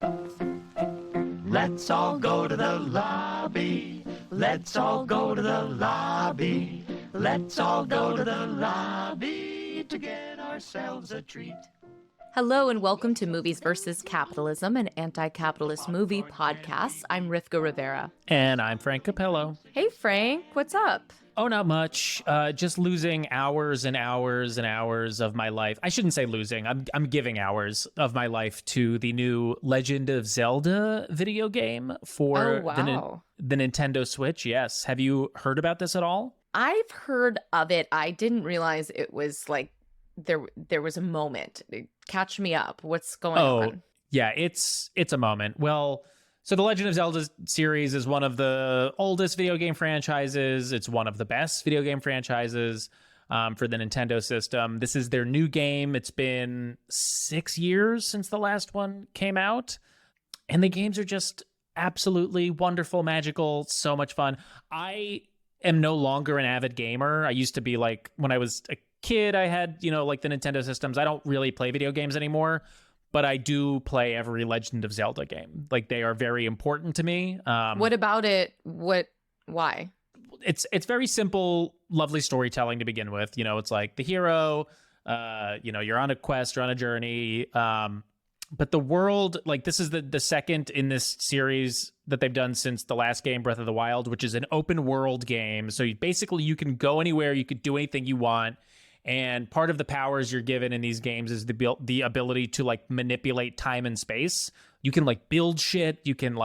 Let's all go to the lobby. Let's all go to the lobby. Let's all go to the lobby to get ourselves a treat. Hello and welcome to Movies vs. Capitalism, an anti-capitalist movie podcast. I'm Rivka Rivera. And I'm Frank Capello. Hey, Frank. What's up? Oh, not much. Just losing hours and hours and hours of my life. I shouldn't say losing. I'm giving hours of my life to the new Legend of Zelda video game for the Nintendo Switch. Yes. Have you heard about this at all? I've heard of it. I didn't realize it was like there was a moment. Catch me up. What's going on? Yeah, it's a moment. Well, so the Legend of Zelda series is one of the oldest video game franchises. It's one of the best video game franchises for the Nintendo system. This is their new game. It's been 6 years since the last one came out. And the games are just absolutely wonderful, magical, so much fun. I am no longer an avid gamer. I used to be like, when I was a kid, I had, like the Nintendo systems. I don't really play video games anymore. But I do play every Legend of Zelda game. Like, they are very important to me. What about it? Why? It's very simple, lovely storytelling to begin with. It's like the hero, you're on a quest, you're on a journey. But the world, like, this is the second in this series that they've done since the last game, Breath of the Wild, which is an open world game. So you can go anywhere, you could do anything you want. And part of the powers you're given in these games is the ability to like manipulate time and space. You can like build shit. You can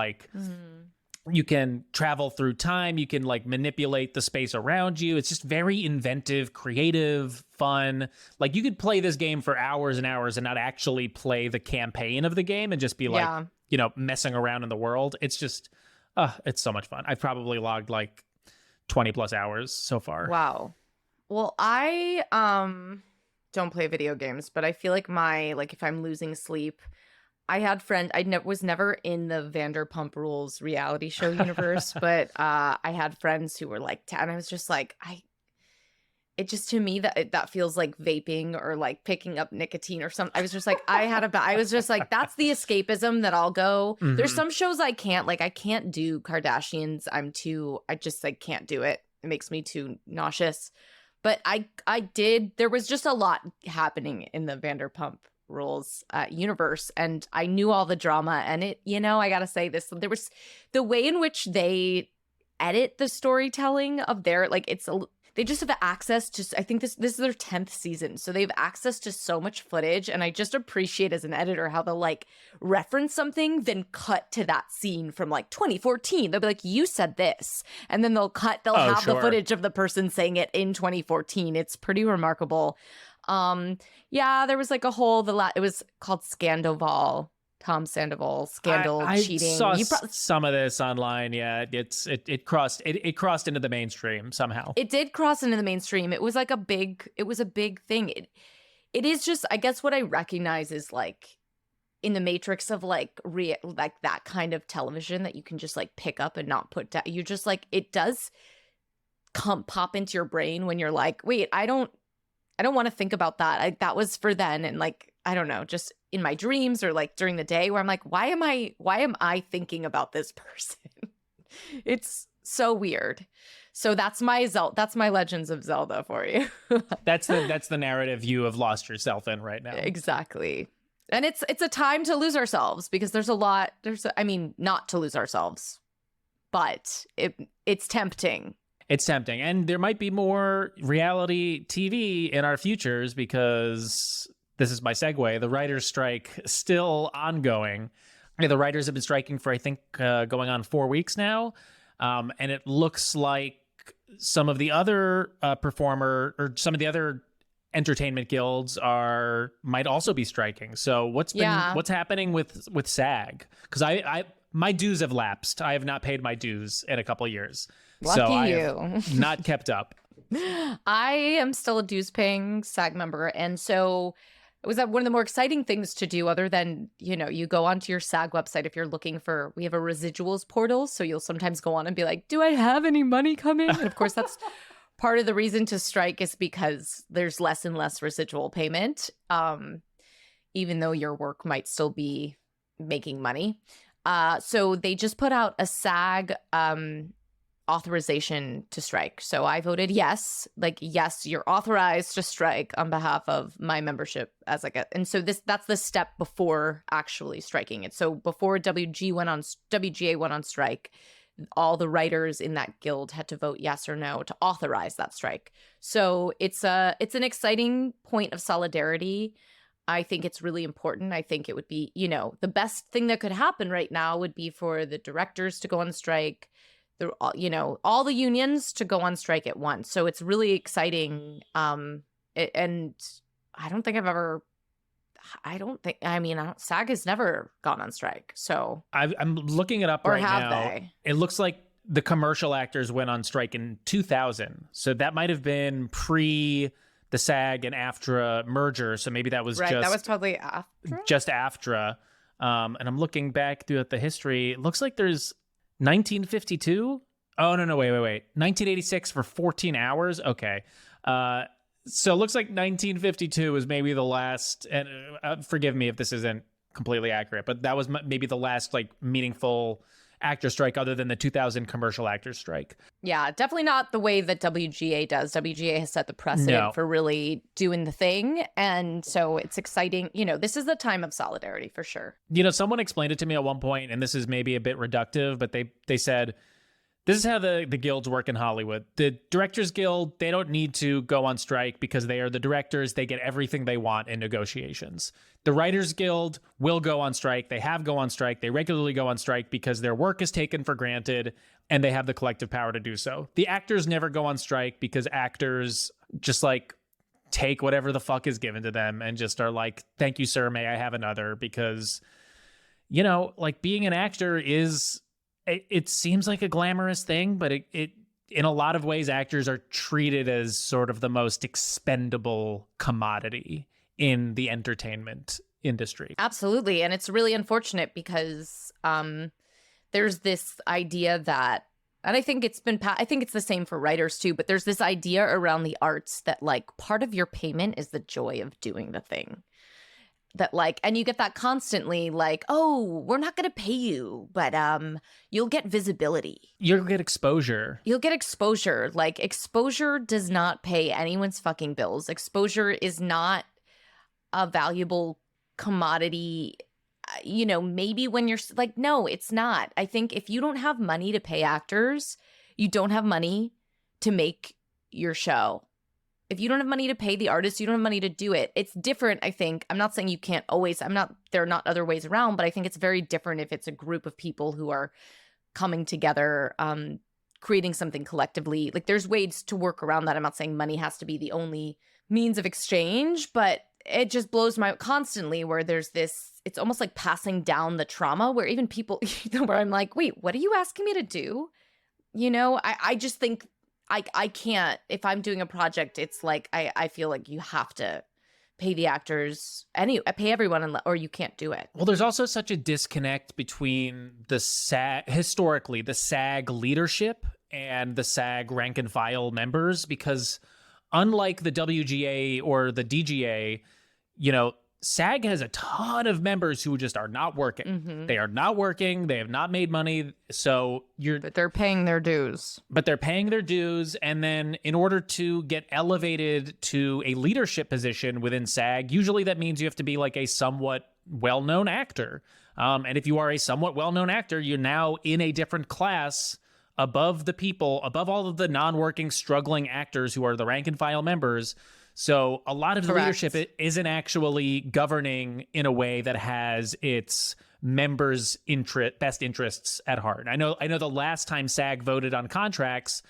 you can travel through time. You can like manipulate the space around you. It's just very inventive, creative, fun. Like, you could play this game for hours and hours and not actually play the campaign of the game and just be like, messing around in the world. It's just, it's so much fun. I've probably logged like 20 plus hours so far. Wow. Well, I don't play video games, but I feel like if I'm losing sleep, I had friends. Was never in the Vanderpump Rules reality show universe, but I had friends who were like, and I was just like, it just, to me, that feels like vaping or like picking up nicotine or something. I was just like, I was just like, that's the escapism that I'll go. Mm-hmm. There's some shows I can't do Kardashians. I just like can't do it. It makes me too nauseous. But there was just a lot happening in the Vanderpump Rules universe, and I knew all the drama, and I gotta say this, there was the way in which they edit the storytelling of their, like, they just have access to, I think this is their 10th season, so they have access to so much footage, and I just appreciate as an editor how they'll like reference something, then cut to that scene from like 2014. They'll be like, you said this, and then they'll have the footage of the person saying it in 2014. It's pretty remarkable. There was like it was called Scandoval. Tom Sandoval scandal, cheating. I saw some of this online. Yeah, it crossed into the mainstream somehow. It did cross into the mainstream. It was a big thing. It is just, I guess what I recognize is like in the matrix of like that kind of television that you can just like pick up and not put down. You just like, it does pop into your brain when you're like, wait, I don't want to think about that. That was for then, and like, I don't know, just in my dreams or like during the day where I'm like, why am I thinking about this person? It's so weird. So that's my Legends of Zelda for you. That's the narrative you have lost yourself in right now. Exactly. And it's a time to lose ourselves, because not to lose ourselves, but it's tempting. It's tempting. And there might be more reality TV in our futures, because this is my segue. The writer's strike still ongoing. The writers have been striking for, I think, going on 4 weeks now. And it looks like some of the other some of the other entertainment guilds might also be striking. So what's happening with SAG? Because my dues have lapsed. I have not paid my dues in a couple of years. Lucky so I you. have not kept up. I am still a dues paying SAG member, and so it was one of the more exciting things to do, other than, you go onto your SAG website if you're looking we have a residuals portal. So you'll sometimes go on and be like, do I have any money coming? And of course, that's part of the reason to strike, is because there's less and less residual payment, even though your work might still be making money. So they just put out a SAG authorization to strike. So I voted yes, like, yes, you're authorized to strike on behalf of my membership as like a, and so that's the step before actually striking it. So before WGA went on strike, all the writers in that guild had to vote yes or no to authorize that strike. So it's an exciting point of solidarity. I think it's really important. I think it would be, the best thing that could happen right now would be for the directors to go on strike, all the unions to go on strike at once. So it's really exciting. And I don't think SAG has never gone on strike. So I'm looking it up or right have now. they? It looks like the commercial actors went on strike in 2000. So that might have been pre the SAG and AFTRA merger. So maybe that was right. That was probably after. Just AFTRA. And I'm looking back through the history. It looks like there's 1952. Oh, no, wait. 1986 for 14 hours. Okay. So it looks like 1952 was maybe the last, and forgive me if this isn't completely accurate, but that was maybe the last like meaningful actor strike other than the 2000 commercial actors strike. Yeah, definitely not the way that WGA does. WGA has set the precedent for really doing the thing. And so it's exciting. This is the time of solidarity for sure. Someone explained it to me at one point, and this is maybe a bit reductive, but they said, this is how the guilds work in Hollywood. The Directors Guild, they don't need to go on strike because they are the directors. They get everything they want in negotiations. The Writers Guild will go on strike. They have go on strike. They regularly go on strike because their work is taken for granted and they have the collective power to do so. The actors never go on strike because actors just like take whatever the fuck is given to them and just are like, thank you, sir, may I have another? Because, like being an actor is... It seems like a glamorous thing, but it in a lot of ways, actors are treated as sort of the most expendable commodity in the entertainment industry. Absolutely. And it's really unfortunate because there's this idea that, and I think it's the same for writers too, but there's this idea around the arts that like part of your payment is the joy of doing the thing. That like, and you get that constantly like, oh, we're not going to pay you, but you'll get visibility. You'll get exposure. Like exposure does not pay anyone's fucking bills. Exposure is not a valuable commodity. Maybe when you're like, no, it's not. I think if you don't have money to pay actors, you don't have money to make your show. If you don't have money to pay the artists, you don't have money to do it. It's different, I think. I'm not saying you can't always, there are not other ways around, but I think it's very different if it's a group of people who are coming together, creating something collectively. Like there's ways to work around that. I'm not saying money has to be the only means of exchange, but it just blows my constantly where there's this, it's almost like passing down the trauma where even people, where I'm like, wait, what are you asking me to do? I just think I can't, if I'm doing a project, it's like, I feel like you have to pay the actors, pay everyone, or you can't do it. Well, there's also such a disconnect between the historically, the SAG leadership and the SAG rank and file members, because unlike the WGA or the DGA, SAG has a ton of members who just are not working. Mm-hmm. They are not working. They have not made money. So But they're paying their dues. And then in order to get elevated to a leadership position within SAG, usually that means you have to be like a somewhat well-known actor. And if you are a somewhat well-known actor, you're now in a different class above all of the non-working, struggling actors who are the rank and file members. So a lot of the leadership isn't actually governing in a way that has its members' best interests at heart. I know the last time SAG voted on contracts,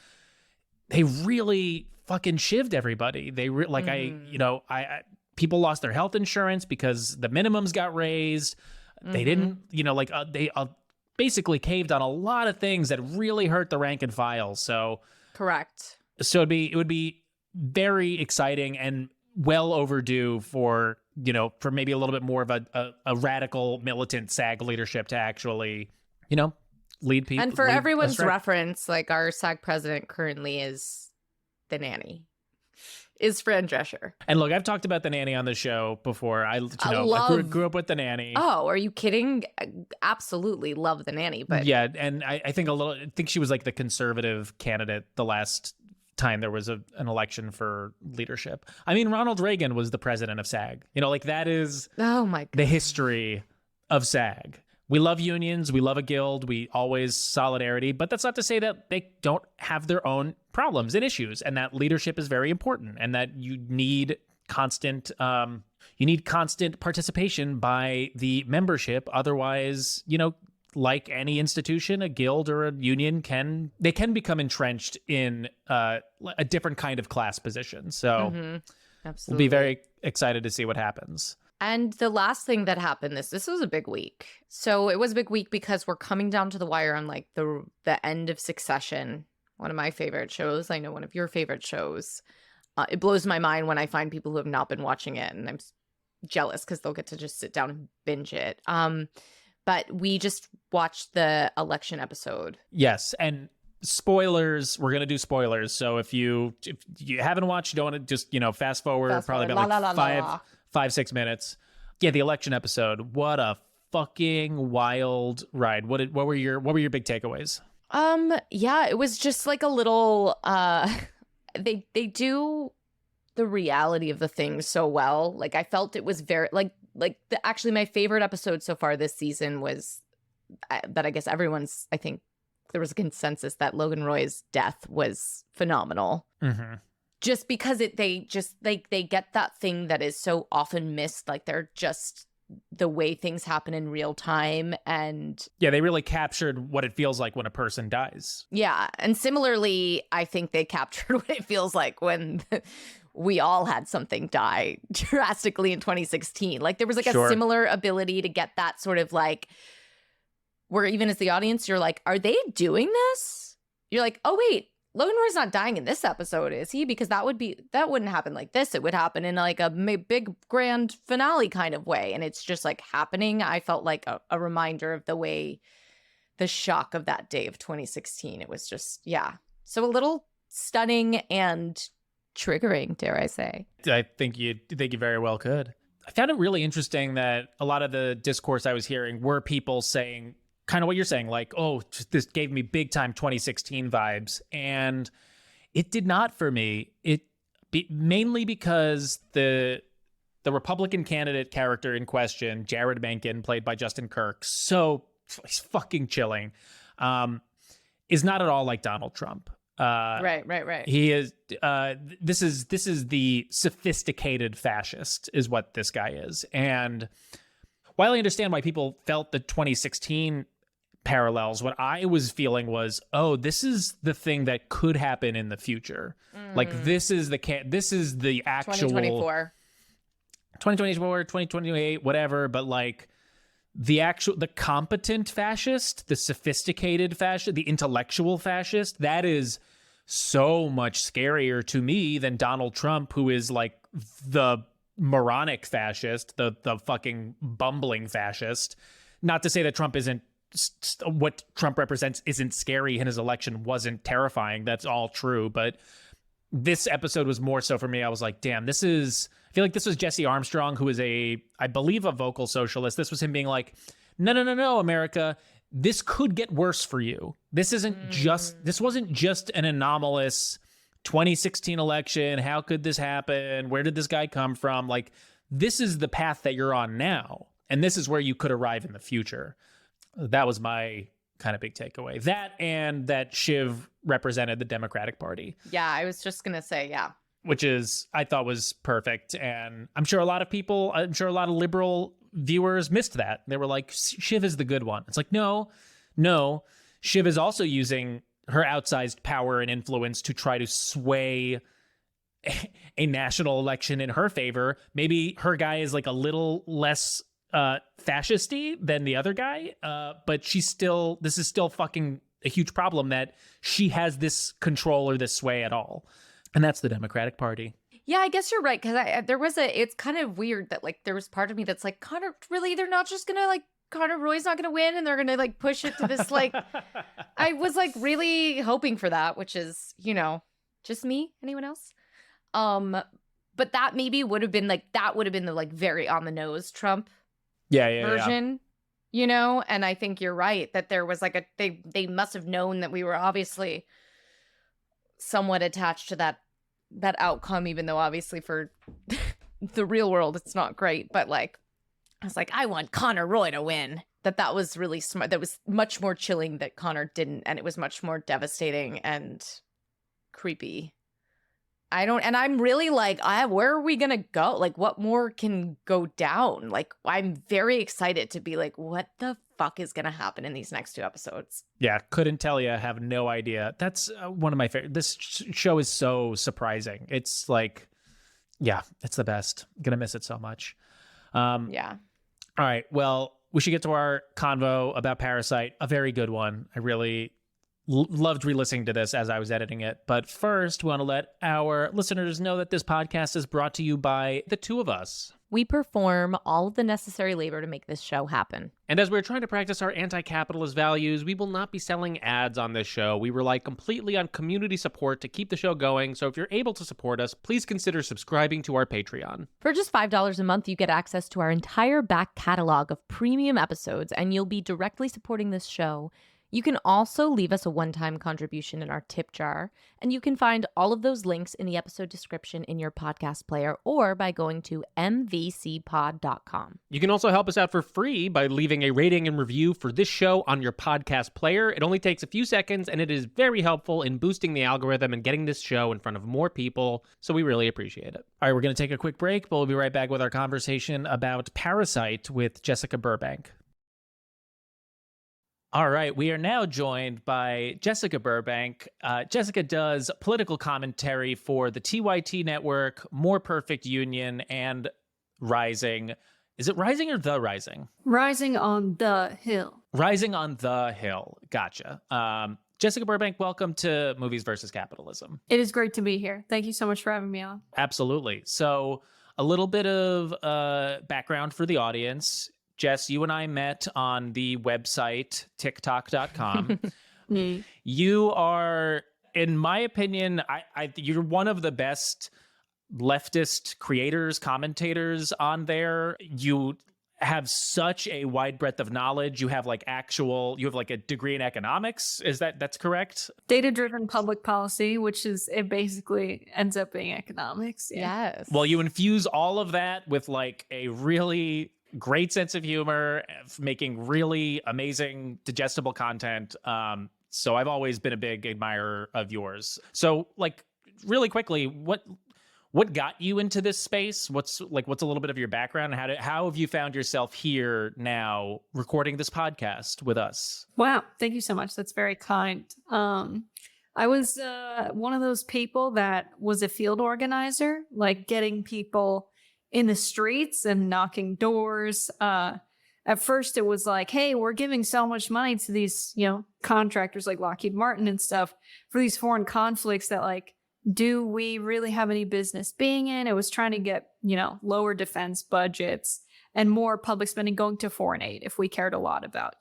they really fucking shivved everybody. They people lost their health insurance because the minimums got raised. They didn't, they basically caved on a lot of things that really hurt the rank and file. So correct. So it would be very exciting and well overdue for maybe a little bit more of a radical militant SAG leadership to actually, lead people. And for everyone's reference, like our SAG president currently is the nanny. is Fran Drescher. And look, I've talked about The Nanny on the show before. I grew up with The Nanny. Oh, are you kidding? Absolutely love The Nanny. But yeah, and I think she was like the conservative candidate the last time there was an election for leadership. I mean, Ronald Reagan was the president of SAG. Like that is the history of SAG. We love unions. We love a guild. We always solidarity. But that's not to say that they don't have their own problems and issues, and that leadership is very important, and that you need constant participation by the membership. Otherwise, like any institution, a guild or a union can become entrenched in a different kind of class position. So Absolutely. We'll be very excited to see what happens. And the last thing that happened, this was a big week. So it was a big week because we're coming down to the wire on like the end of Succession, one of my favorite shows. I know one of your favorite shows. It blows my mind when I find people who have not been watching it, and I'm jealous because they'll get to just sit down and binge it. But we just watched the election episode. Yes, and spoilers. We're gonna do spoilers. So if you haven't watched, you don't want to just fast forward. Probably about like 5-6 minutes. Yeah, the election episode. What a fucking wild ride. What were your big takeaways? Yeah, it was just like a little they do the reality of the thing so well. Like I felt it was very actually my favorite episode so far this season was that I guess I think there was a consensus that Logan Roy's death was phenomenal. Mm-hmm. Just because they get that thing that is so often missed, like they're just the way things happen in real time. And yeah, they really captured what it feels like when a person dies. Yeah. And similarly, I think they captured what it feels like when we all had something die drastically in 2016. Like there was like a similar ability to get that sort of like, where even as the audience, you're like, are they doing this? You're like, oh, wait. Logan Roy's not dying in this episode, is he? Because that wouldn't happen like this. It would happen in like a big grand finale kind of way. And it's just like happening. I felt like a reminder of the shock of that day of 2016. It was just, yeah. So a little stunning and triggering, dare I say. I think you very well could. I found it really interesting that a lot of the discourse I was hearing were people saying kind of what you're saying, like, oh, this gave me big time 2016 vibes. And it did not for me. Mainly because the Republican candidate character in question, Jared Mencken, played by Justin Kirk, so he's fucking chilling, is not at all like Donald Trump. Right. He is. This is the sophisticated fascist, is what this guy is. And while I understand why people felt the 2016 parallels, what I was feeling was, oh, this is the thing that could happen in the future. Like this is the actual 2024, 2028, whatever. But like the competent fascist, the sophisticated fascist, the intellectual fascist, that is so much scarier to me than Donald Trump, who is like the moronic fascist, the fucking bumbling fascist. Not to say that Trump isn't, what Trump represents isn't scary and his election wasn't terrifying. That's all true. But this episode was more so for me. I was like, damn, I feel like this was Jesse Armstrong, who is I believe a vocal socialist. This was him being like, no, America, this could get worse for you. This wasn't just an anomalous 2016 election. How could this happen? Where did this guy come from? Like, this is the path that you're on now. And this is where you could arrive in the future. That was my kind of big takeaway. That and that Shiv represented the Democratic Party. Yeah, I was just going to say, yeah. Which I thought was perfect. And I'm sure a lot of liberal viewers missed that. They were like, Shiv is the good one. It's like, no. Shiv is also using her outsized power and influence to try to sway a national election in her favor. Maybe her guy is like a little less fascisty than the other guy, but this is still fucking a huge problem that she has this control or this sway at all. And that's the Democratic Party. Yeah, I guess you're right. Because it's kind of weird that like there was part of me that's like, Connor, really? They're not just going to like, Connor Roy's not going to win and they're going to like push it to this like, I was like really hoping for that, which is, just me. Anyone else? But that maybe would have been like, that would have been the like very on the nose Trump Yeah. version, you know? And I think you're right that there was like they must have known that we were obviously somewhat attached to that outcome, even though obviously for the real world it's not great. But like, I was like, I want Connor Roy to win. That was really smart. That was much more chilling that Connor didn't, and it was much more devastating and creepy. I'm really like, where are we gonna go? Like, what more can go down? Like, I'm very excited to be like, what the fuck is gonna happen in these next 2 episodes? Yeah, couldn't tell you. Have no idea. That's one of my favorite. This show is so surprising. It's like, yeah, it's the best. Gonna miss it so much. Yeah. All right. Well, we should get to our convo about Parasite. A very good one. I really loved re-listening to this as I was editing it. But first, we want to let our listeners know that this podcast is brought to you by the two of us. We perform all of the necessary labor to make this show happen. And as we're trying to practice our anti-capitalist values, we will not be selling ads on this show. We rely completely on community support to keep the show going. So if you're able to support us, please consider subscribing to our Patreon. For just $5 a month, you get access to our entire back catalog of premium episodes, and you'll be directly supporting this show. You can also leave us a one-time contribution in our tip jar, and you can find all of those links in the episode description in your podcast player or by going to mvcpod.com. You can also help us out for free by leaving a rating and review for this show on your podcast player. It only takes a few seconds, and it is very helpful in boosting the algorithm and getting this show in front of more people, so we really appreciate it. All right, we're going to take a quick break, but we'll be right back with our conversation about Parasite with Jessica Burbank. All right, we are now joined by Jessica Burbank. Jessica does political commentary for the TYT Network, More Perfect Union, and Rising. Is it Rising or The Rising? Rising on the Hill. Rising on the Hill. Gotcha. Jessica Burbank, welcome to Movies versus Capitalism. It is great to be here. Thank you so much for having me on. Absolutely. So a little bit of background for the audience. Jess, you and I met on the website TikTok.com. You are, in my opinion, you're one of the best leftist creators, commentators on there. You have such a wide breadth of knowledge. You have like a degree in economics. That's correct? Data-driven public policy, which is, it basically ends up being economics. Yeah. Yes. Well, you infuse all of that with like a really great sense of humor, making really amazing, digestible content. So I've always been a big admirer of yours. So like really quickly, what got you into this space? What's a little bit of your background? How have you found yourself here now recording this podcast with us? Wow. Thank you so much. That's very kind. I was one of those people that was a field organizer, like getting people in the streets and knocking doors. At first it was like, hey, we're giving so much money to these, contractors like Lockheed Martin and stuff for these foreign conflicts that like, do we really have any business being in? It was trying to get, lower defense budgets and more public spending going to foreign aid if we cared a lot about,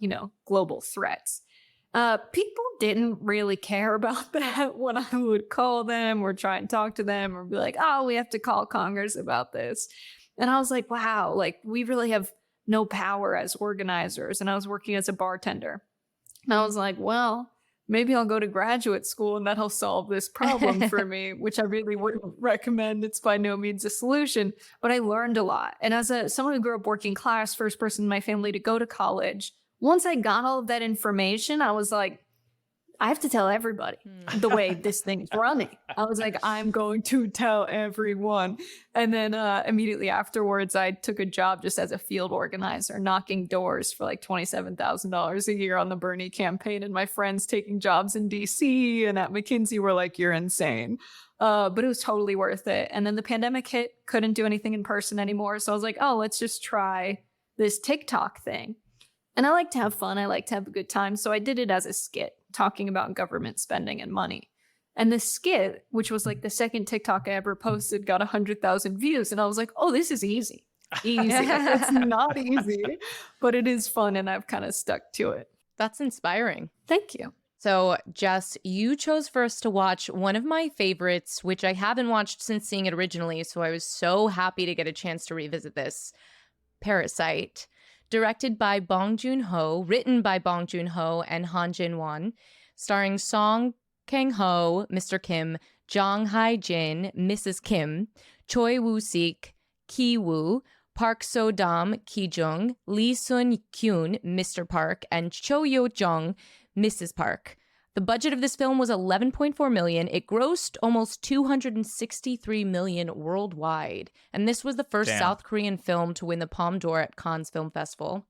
global threats. People didn't really care about that when I would call them or try and talk to them or be like, oh, we have to call Congress about this. And I was like, wow, like we really have no power as organizers. And I was working as a bartender. And I was like, well, maybe I'll go to graduate school and that'll solve this problem for me, which I really wouldn't recommend. It's by no means a solution, but I learned a lot. And as someone who grew up working class, first person in my family to go to college, once I got all of that information, I was like, I have to tell everybody the way this thing's running. I was like, I'm going to tell everyone. And then immediately afterwards, I took a job just as a field organizer, knocking doors for like $27,000 a year on the Bernie campaign. And my friends taking jobs in DC and at McKinsey were like, you're insane. But it was totally worth it. And then the pandemic hit, couldn't do anything in person anymore. So I was like, oh, let's just try this TikTok thing. And I like to have fun. I like to have a good time. So I did it as a skit talking about government spending and money. And the skit, which was like the second TikTok I ever posted, got 100,000 views. And I was like, oh, this is easy. It's not easy, but it is fun. And I've kind of stuck to it. That's inspiring. Thank you. So, Jess, you chose for us to watch one of my favorites, which I haven't watched since seeing it originally, so I was so happy to get a chance to revisit this. Parasite, directed by Bong Joon-ho, written by Bong Joon-ho and Han Jin-won, starring Song Kang-ho, Mr. Kim, Jong Hae-jin, Mrs. Kim, Choi Woo-sik, Ki-woo, Park So-dam, Ki-jung, Lee Sun-kyun, Mr. Park, and Cho Yo-jung, Mrs. Park. The budget of this film was $11.4 million. It grossed almost $263 million worldwide. And this was the first South Korean film to win the Palme d'Or at Cannes Film Festival.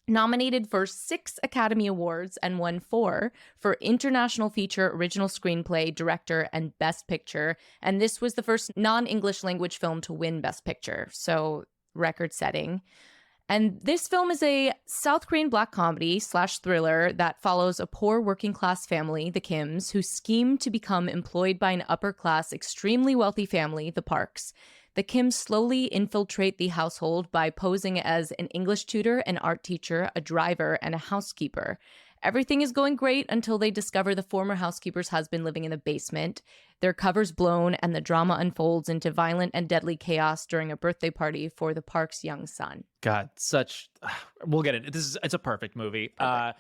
Nominated for 6 Academy Awards and won 4 for International Feature, Original Screenplay, Director, and Best Picture. And this was the first non-English language film to win Best Picture. So record-setting. And this film is a South Korean black comedy / thriller that follows a poor working class family, the Kims, who scheme to become employed by an upper class, extremely wealthy family, the Parks. The Kims slowly infiltrate the household by posing as an English tutor, an art teacher, a driver, and a housekeeper. Everything is going great until they discover the former housekeeper's husband living in the basement. Their cover's blown, and the drama unfolds into violent and deadly chaos during a birthday party for the Park's young son. God, we'll get it. It's a perfect movie. A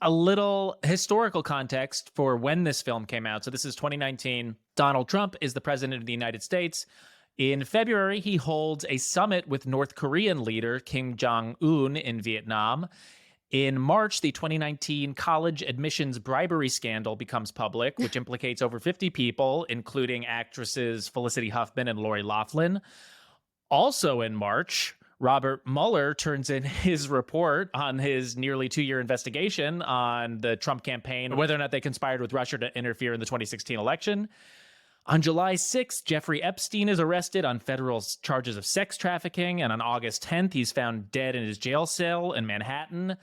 little historical context for when this film came out. So this is 2019. Donald Trump is the president of the United States. In February, he holds a summit with North Korean leader Kim Jong-un in Vietnam. In March, the 2019 college admissions bribery scandal becomes public, which implicates over 50 people, including actresses Felicity Huffman and Lori Loughlin. Also in March, Robert Mueller turns in his report on his nearly 2-year investigation on the Trump campaign, whether or not they conspired with Russia to interfere in the 2016 election. On July 6th, Jeffrey Epstein is arrested on federal charges of sex trafficking, and on August 10th, he's found dead in his jail cell in Manhattan.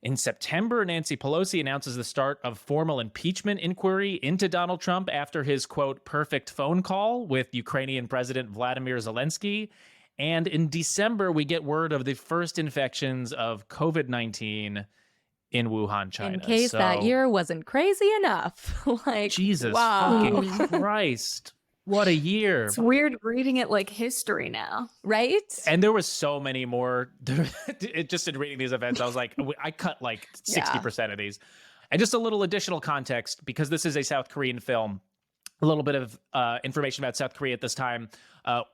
In September, Nancy Pelosi announces the start of formal impeachment inquiry into Donald Trump after his, quote, perfect phone call with Ukrainian President Vladimir Zelensky. And in December, we get word of the first infections of COVID-19 in Wuhan, China. In case that year wasn't crazy enough. Jesus wow. fucking Christ. What a year. It's weird reading it like history now. Right? And there was so many more. Just in reading these events, I was like, I cut like 60% of these. And just a little additional context, because this is a South Korean film, a little bit of information about South Korea at this time.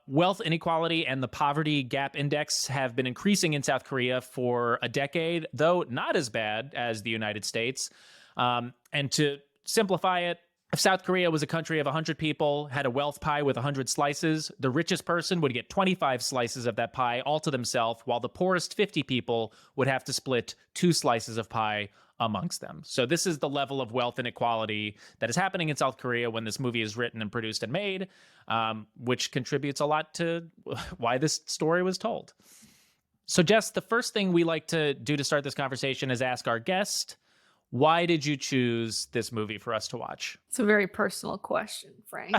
Wealth inequality and the poverty gap index have been increasing in South Korea for a decade, though not as bad as the United States. And to simplify it, if South Korea was a country of 100 people, had a wealth pie with 100 slices, the richest person would get 25 slices of that pie all to themselves, while the poorest 50 people would have to split 2 slices of pie amongst them. So this is the level of wealth inequality that is happening in South Korea when this movie is written and produced and made, which contributes a lot to why this story was told. So Jess, the first thing we like to do to start this conversation is ask our guest, why did you choose this movie for us to watch? It's a very personal question, Frank.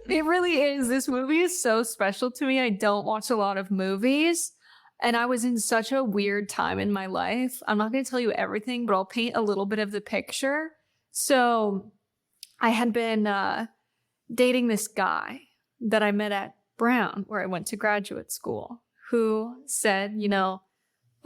It really is. This movie is so special to me. I don't watch a lot of movies, and I was in such a weird time in my life. I'm not going to tell you everything, but I'll paint a little bit of the picture. So I had been dating this guy that I met at Brown, where I went to graduate school, who said,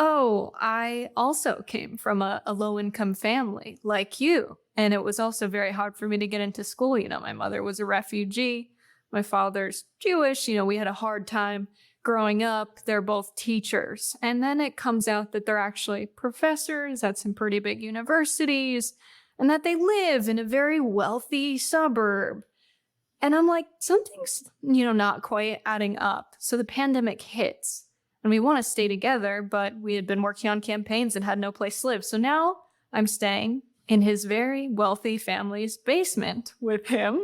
oh, I also came from a low-income family like you. And it was also very hard for me to get into school. My mother was a refugee. My father's Jewish. We had a hard time growing up. They're both teachers. And then it comes out that they're actually professors at some pretty big universities and that they live in a very wealthy suburb. And I'm like, something's, not quite adding up. So the pandemic hits. And we want to stay together, but we had been working on campaigns and had no place to live. So now I'm staying in his very wealthy family's basement with him.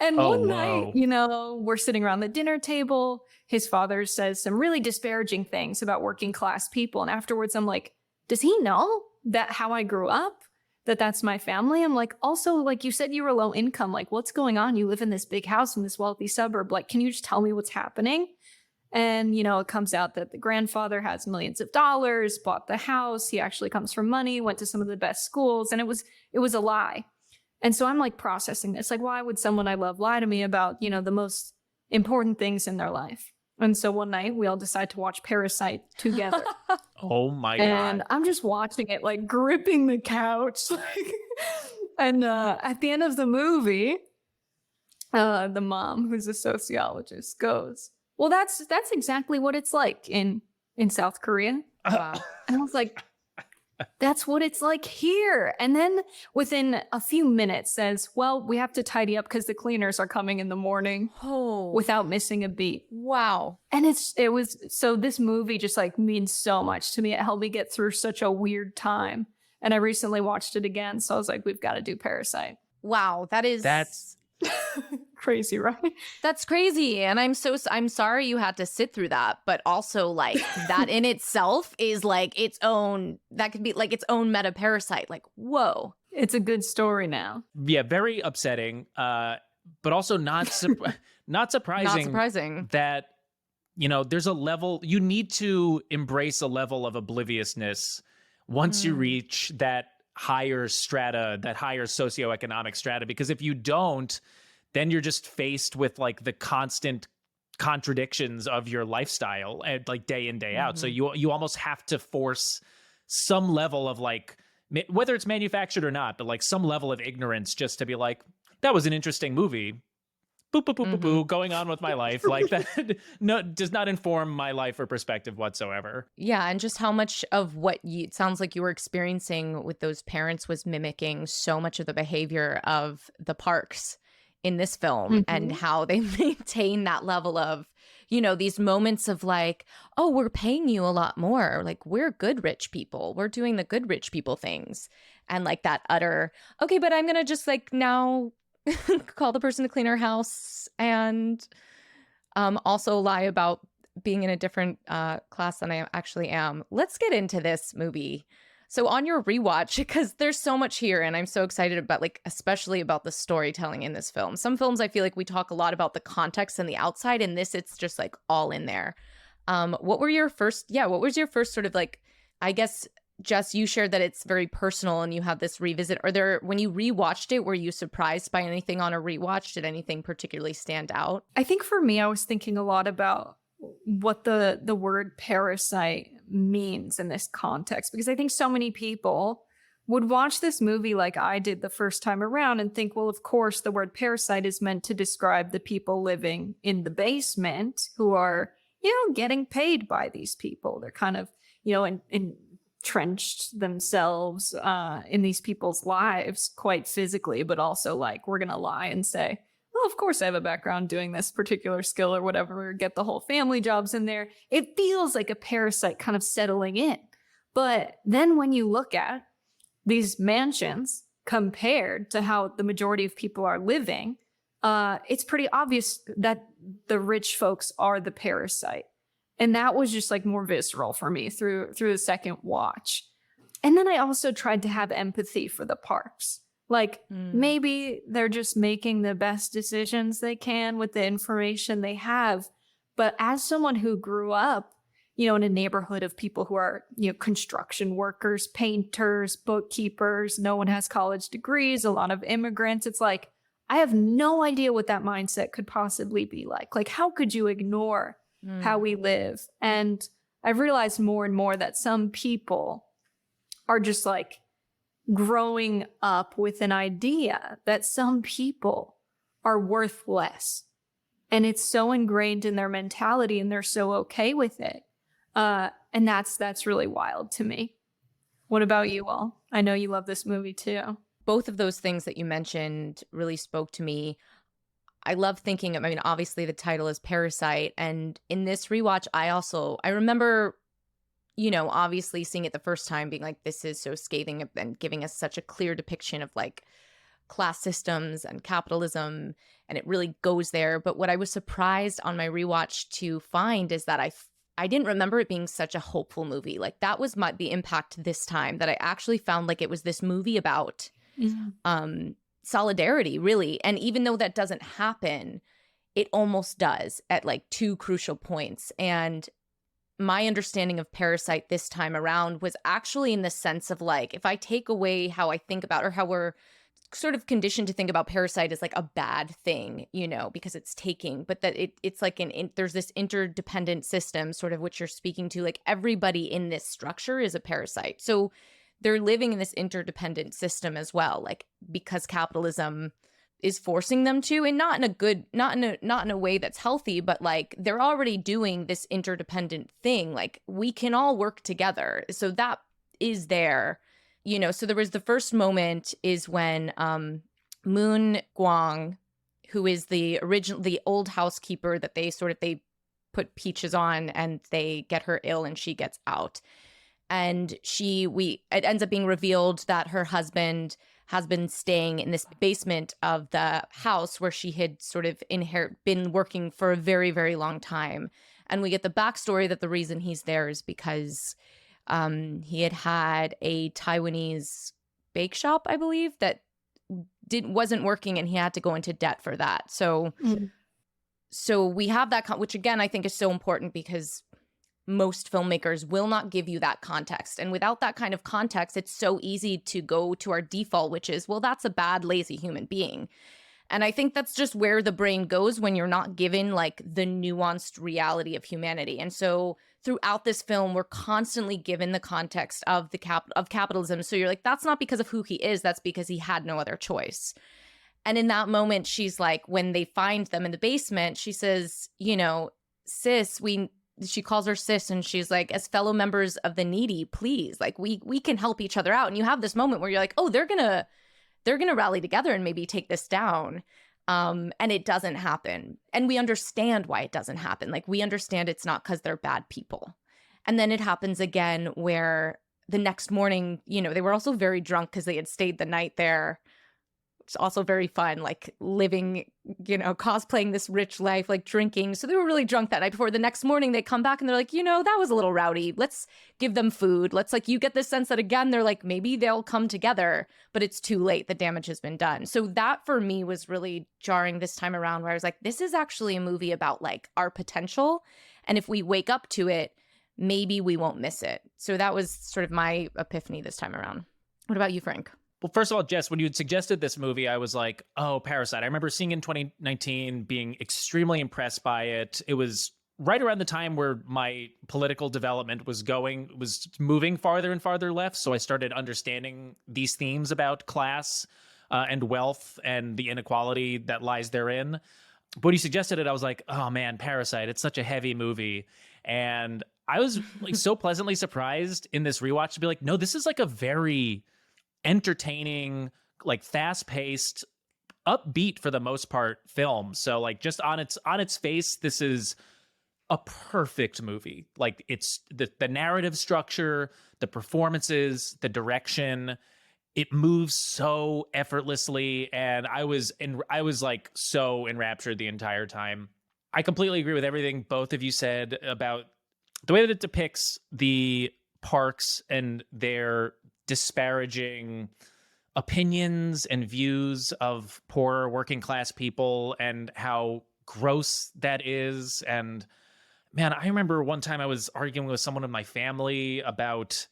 And one night, we're sitting around the dinner table. His father says some really disparaging things about working class people. And afterwards, I'm like, does he know that how I grew up? That's my family? I'm like, also, like you said, you were low income. Like, what's going on? You live in this big house in this wealthy suburb. Like, can you just tell me what's happening? And, you know, it comes out that the grandfather has millions of dollars, bought the house. He actually comes from money, went to some of the best schools, and it was a lie. And so I'm like processing this. Like, why would someone I love lie to me about, you know, the most important things in their life? And so one night we all decide to watch Parasite together. Oh my And God. I'm just watching it, like gripping the couch. Like, and at the end of the movie, the mom, who's a sociologist, goes, "Well, that's exactly what it's like in South Korea." Wow. And I was like, that's what it's like here. And then within a few minutes says, "Well, we have to tidy up because the cleaners are coming in the morning," Oh, without missing a beat. wow. And it was, so this movie just like means so much to me. It helped me get through such a weird time. And I recently watched it again. So I was like, we've got to do Parasite. Wow, That's Crazy, right? that's crazy. And I'm sorry you had to sit through that, but also like that in itself is like its own, that could be like its own meta parasite. Like, whoa. It's a good story now. yeah, very upsetting. But also not not surprising. Not surprising. That, you know, there's a level, you need to embrace a level of obliviousness once you reach that higher strata, that higher socioeconomic strata, because if you don't, then you're just faced with like the constant contradictions of your lifestyle and like day in, day out. So you almost have to force some level of like, whether it's manufactured or not, but like some level of ignorance just to be like, that was an interesting movie. Boop, boop, boop, boop, boop, going on with my life. Like that no, does not inform my life or perspective whatsoever. Yeah, and just how much of what it sounds like you were experiencing with those parents was mimicking so much of the behavior of the Parks in this film, and how they maintain that level of, you know, these moments of like, oh, we're paying you a lot more. Like, we're good rich people. We're doing the good rich people things. And like that utter, okay, but I'm going to just like now call the person to clean our house and also lie about being in a different class than I actually am. Let's get into this movie. So on your rewatch, because there's so much here and I'm so excited about, like, especially about the storytelling in this film. Some films I feel like we talk a lot about the context and the outside, and this it's just like all in there. What was your first sort of like, I guess, Jess, you shared that it's very personal and you have this revisit. When you rewatched it, were you surprised by anything on a rewatch? Did anything particularly stand out? I think for me, I was thinking a lot about what the word parasite means in this context, because I think so many people would watch this movie like I did the first time around and think, well, of course, the word parasite is meant to describe the people living in the basement who are, you know, getting paid by these people. They're kind of, you know, entrenched themselves in these people's lives quite physically, but also like, we're going to lie and say, well, of course I have a background doing this particular skill or whatever, or get the whole family jobs in there. It feels like a parasite kind of settling in. But then when you look at these mansions compared to how the majority of people are living, it's pretty obvious that the rich folks are the parasite. And that was just like more visceral for me through the second watch. And then I also tried to have empathy for the Parks. Like, maybe they're just making the best decisions they can with the information they have. But as someone who grew up, you know, in a neighborhood of people who are, you know, construction workers, painters, bookkeepers, no one has college degrees, a lot of immigrants, it's like, I have no idea what that mindset could possibly be like. Like, how could you ignore how we live? And I've realized more and more that some people are just like growing up with an idea that some people are worth less. And it's so ingrained in their mentality and they're so okay with it. And that's really wild to me. What about you all? I know you love this movie too. Both of those things that you mentioned really spoke to me. I love thinking, I mean, obviously the title is Parasite. And in this rewatch, I remember, you know, obviously seeing it the first time being like, this is so scathing and giving us such a clear depiction of like class systems and capitalism. And it really goes there. But what I was surprised on my rewatch to find is that I didn't remember it being such a hopeful movie. Like that was the impact this time, that I actually found like it was this movie about solidarity, really. And even though that doesn't happen, it almost does at like two crucial points. And my understanding of Parasite this time around was actually in the sense of like, if I take away how I think about, or how we're sort of conditioned to think about Parasite as like a bad thing, you know, because it's taking, but that it's like there's this interdependent system, sort of, which you're speaking to, like everybody in this structure is a parasite. So they're living in this interdependent system as well, like because capitalism is forcing them to, and not in a way that's healthy, but like they're already doing this interdependent thing. Like we can all work together. So that is there, you know. So there was the first moment is when Moon Guang, who is the old housekeeper that they put Peaches on, and they get her ill and she gets out. And it ends up being revealed that her husband has been staying in this basement of the house where she had sort of been working for a very, very long time. And we get the backstory that the reason he's there is because he had a Taiwanese bake shop, I believe, that wasn't working, and he had to go into debt for that. So we have that, which again, I think is so important, because most filmmakers will not give you that context. And without that kind of context, it's so easy to go to our default, which is, well, that's a bad, lazy human being. And I think that's just where the brain goes when you're not given like the nuanced reality of humanity. And so throughout this film, we're constantly given the context of capitalism. So you're like, that's not because of who he is, that's because he had no other choice. And in that moment, she's like, when they find them in the basement, she says, you know, sis, she calls her sis, and she's like, as fellow members of the needy, please, like we can help each other out. And you have this moment where you're like, oh, they're gonna rally together and maybe take this down. And it doesn't happen. And we understand why it doesn't happen. Like we understand it's not because they're bad people. And then it happens again where the next morning, you know, they were also very drunk because they had stayed the night there. It's also very fun, like living, you know, cosplaying this rich life, like drinking. So they were really drunk that night before. The next morning they come back and they're like, you know, that was a little rowdy. Let's give them food. Let's, like, you get this sense that again, they're like, maybe they'll come together, but it's too late. The damage has been done. So that for me was really jarring this time around, where I was like, this is actually a movie about like our potential. And if we wake up to it, maybe we won't miss it. So that was sort of my epiphany this time around. What about you, Frank? Well, first of all, Jess, when you had suggested this movie, I was like, oh, Parasite. I remember seeing it in 2019, being extremely impressed by it. It was right around the time where my political development was moving farther and farther left. So I started understanding these themes about class and wealth and the inequality that lies therein. But when you suggested it, I was like, oh man, Parasite, it's such a heavy movie. And I was like so pleasantly surprised in this rewatch to be like, no, this is like a very entertaining, like fast-paced, upbeat for the most part film. So like just on its face, this is a perfect movie. Like it's the narrative structure, the performances, the direction, it moves so effortlessly, and I was like so enraptured the entire time. I completely agree with everything both of you said about the way that it depicts the parks and their disparaging opinions and views of poor working class people, and how gross that is. And man, I remember one time I was arguing with someone in my family about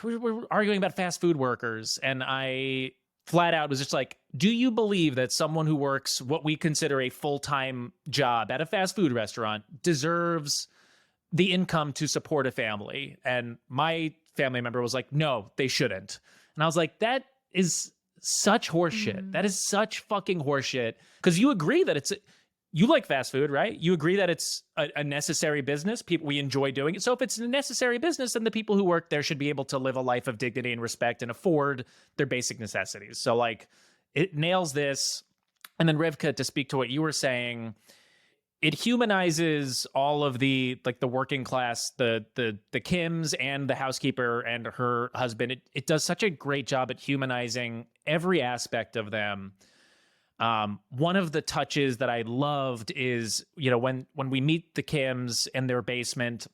we were arguing about fast food workers, and I flat out was just like, do you believe that someone who works what we consider a full-time job at a fast food restaurant deserves the income to support a family? And my family member was like, no, they shouldn't. And I was like, that is such horseshit. That is such fucking horseshit. Because you agree that you like fast food, right? You agree that it's a necessary business. We enjoy doing it. So if it's a necessary business, then the people who work there should be able to live a life of dignity and respect and afford their basic necessities. So like it nails this. And then Rivka, to speak to what you were saying, it humanizes all of the like the working class, the Kims and the housekeeper and her husband. It does such a great job at humanizing every aspect of them. One of the touches that I loved is, you know, when we meet the Kims in their basement,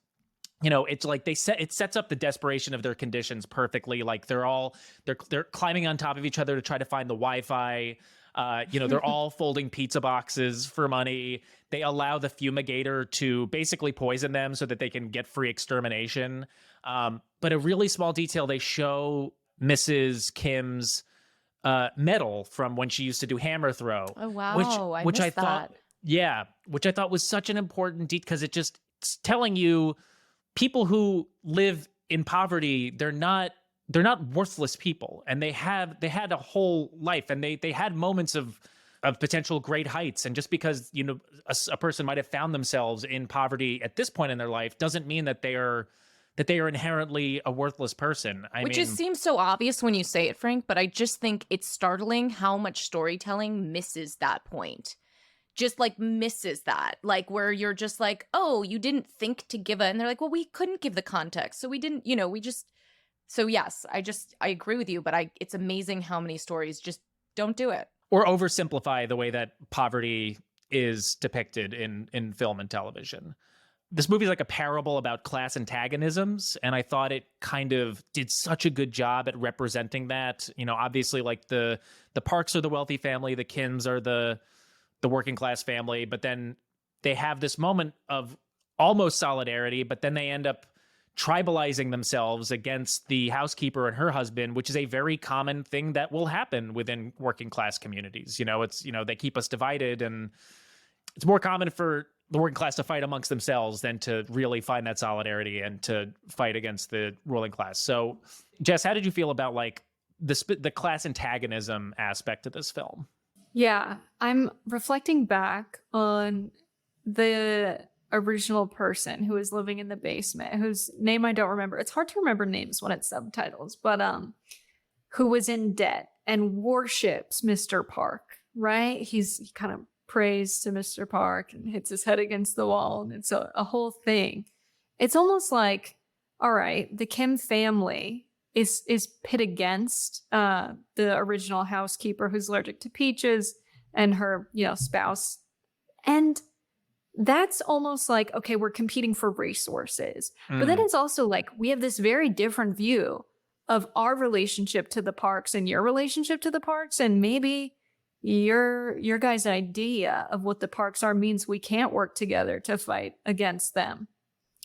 you know, it's like it sets up the desperation of their conditions perfectly. Like they're climbing on top of each other to try to find the Wi-Fi. They're all folding pizza boxes for money. They allow the fumigator to basically poison them so that they can get free extermination. But a really small detail, they show Mrs. Kim's medal from when she used to do hammer throw. Oh, wow. Which I missed thought, that. yeah, which I thought was such an important detail because it's telling you people who live in poverty, they're not worthless people, and they had a whole life, and they had moments of potential great heights. And just because a person might have found themselves in poverty at this point in their life doesn't mean that they are inherently a worthless person. Which just seems so obvious when you say it, Frank, but I just think it's startling how much storytelling misses that point. Just like misses that, like where you're just like, oh, you didn't think to give and they're like, well, we couldn't give the context, so we didn't, so yes, I agree with you, but it's amazing how many stories just don't do it or oversimplify the way that poverty is depicted in film and television. This movie is like a parable about class antagonisms, and I thought it kind of did such a good job at representing that. Obviously, like the Parks are the wealthy family, the Kims are the working class family, but then they have this moment of almost solidarity, but then they end up tribalizing themselves against the housekeeper and her husband, which is a very common thing that will happen within working class communities. They keep us divided, and it's more common for the working class to fight amongst themselves than to really find that solidarity and to fight against the ruling class. So, Jess, how did you feel about like the class antagonism aspect of this film? Yeah, I'm reflecting back on the original person who was living in the basement, whose name I don't remember. It's hard to remember names when it's subtitles, but who was in debt and worships Mr. Park, right? He kind of prays to Mr. Park and hits his head against the wall, and it's a whole thing. It's almost like, all right, the Kim family is pit against the original housekeeper who's allergic to peaches and her, spouse. And that's almost like, okay, we're competing for resources. But then it's also like, we have this very different view of our relationship to the Parks and your relationship to the Parks. And maybe your guys' idea of what the Parks are means we can't work together to fight against them.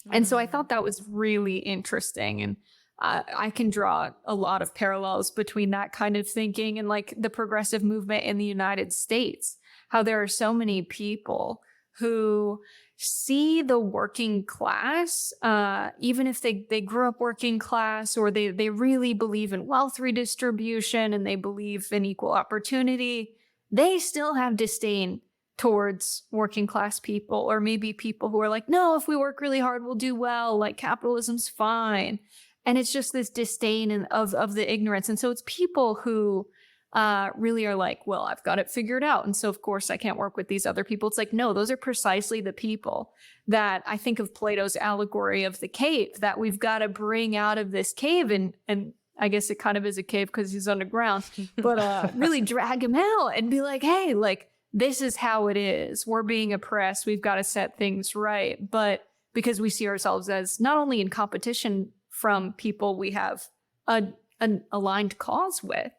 And so I thought that was really interesting. And I can draw a lot of parallels between that kind of thinking and like the progressive movement in the United States, how there are so many people who see the working class, even if they grew up working class, or they really believe in wealth redistribution and they believe in equal opportunity, they still have disdain towards working class people, or maybe people who are like, no, if we work really hard, we'll do well, like capitalism's fine. And it's just this disdain of the ignorance. And so it's people who really are like, well, I've got it figured out, and so of course I can't work with these other people. It's like, no, those are precisely the people that I think of Plato's allegory of the cave, that we've got to bring out of this cave, and I guess it kind of is a cave because he's underground, but really drag him out and be like, hey, like, this is how it is. We're being oppressed. We've got to set things right. But because we see ourselves as not only in competition from people we have an aligned cause with,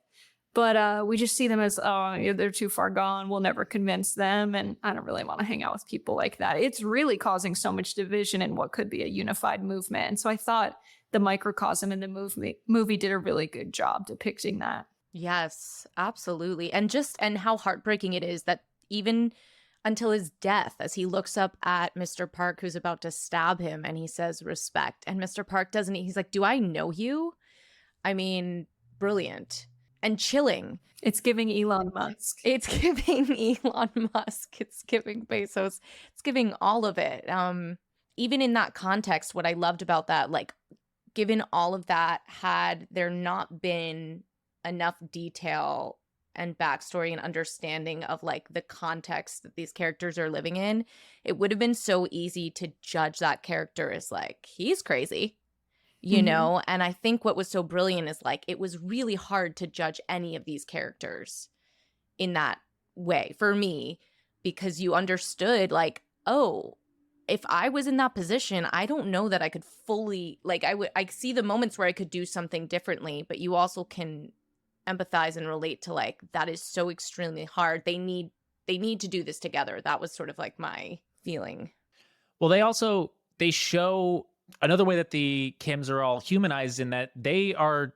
but we just see them as, oh, they're too far gone. We'll never convince them. And I don't really want to hang out with people like that. It's really causing so much division in what could be a unified movement. And so I thought the microcosm in the movie did a really good job depicting that. Yes, absolutely. And how heartbreaking it is that even until his death, as he looks up at Mr. Park, who's about to stab him, and he says respect. And Mr. Park doesn't, he's like, do I know you? I mean, brilliant. And chilling. It's giving Elon Musk. It's giving Elon Musk. It's giving Bezos. It's giving all of it. Even in that context, what I loved about that, like, given all of that, had there not been enough detail and backstory and understanding of like the context that these characters are living in, it would have been so easy to judge that character as like, he's crazy. You know, and I think what was so brilliant is like, it was really hard to judge any of these characters in that way for me, because you understood like, oh, if I was in that position, I don't know that I could fully, like, I see the moments where I could do something differently, but you also can empathize and relate to, like, that is so extremely hard. They need to do this together. That was sort of like my feeling. Well, they show another way that the Kims are all humanized in that they are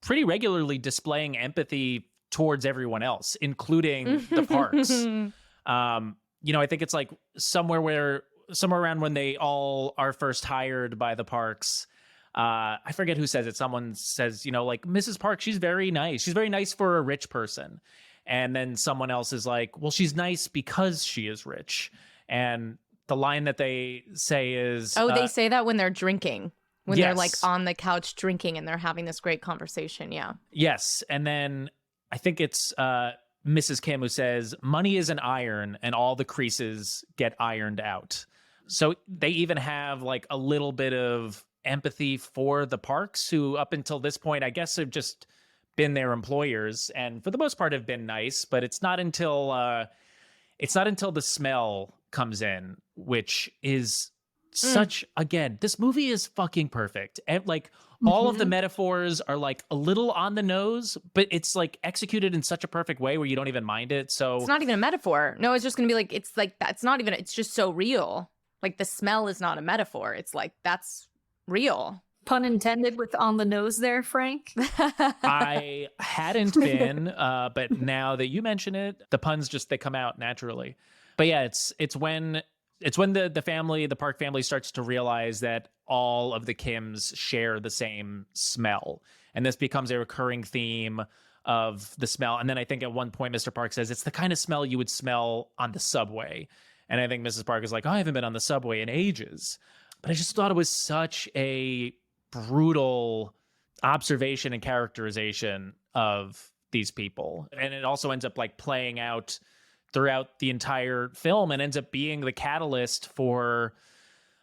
pretty regularly displaying empathy towards everyone else, including the Parks. I think it's like somewhere around when they all are first hired by the Parks. I forget who says it. Someone says, like, Mrs. Parks, she's very nice. She's very nice for a rich person. And then someone else is like, well, she's nice because she is rich. And the line that they say is... they say that when they're drinking. When yes. they're, like, on the couch drinking and they're having this great conversation, yeah. Yes, and then I think it's Mrs. Kim who says, money is an iron and all the creases get ironed out. So they even have, like, a little bit of empathy for the Parks, who up until this point, I guess, have just been their employers and for the most part have been nice, but it's not until the smell comes in, which is such, again, this movie is fucking perfect. And like all of the metaphors are like a little on the nose, but it's like executed in such a perfect way where you don't even mind it. So it's not even a metaphor. No, it's just gonna be like, it's like, that's not even, it's just so real. Like the smell is not a metaphor. It's like, that's real. Pun intended with on the nose there, Frank. I hadn't been, but now that you mention it, the puns they come out naturally. But yeah, it's when the Park family starts to realize that all of the Kims share the same smell, and this becomes a recurring theme of the smell. And then I think at one point Mr. Park says it's the kind of smell you would smell on the subway, and I think Mrs. Park is like, oh, I haven't been on the subway in ages. But I just thought it was such a brutal observation and characterization of these people. And it also ends up like playing out throughout the entire film and ends up being the catalyst for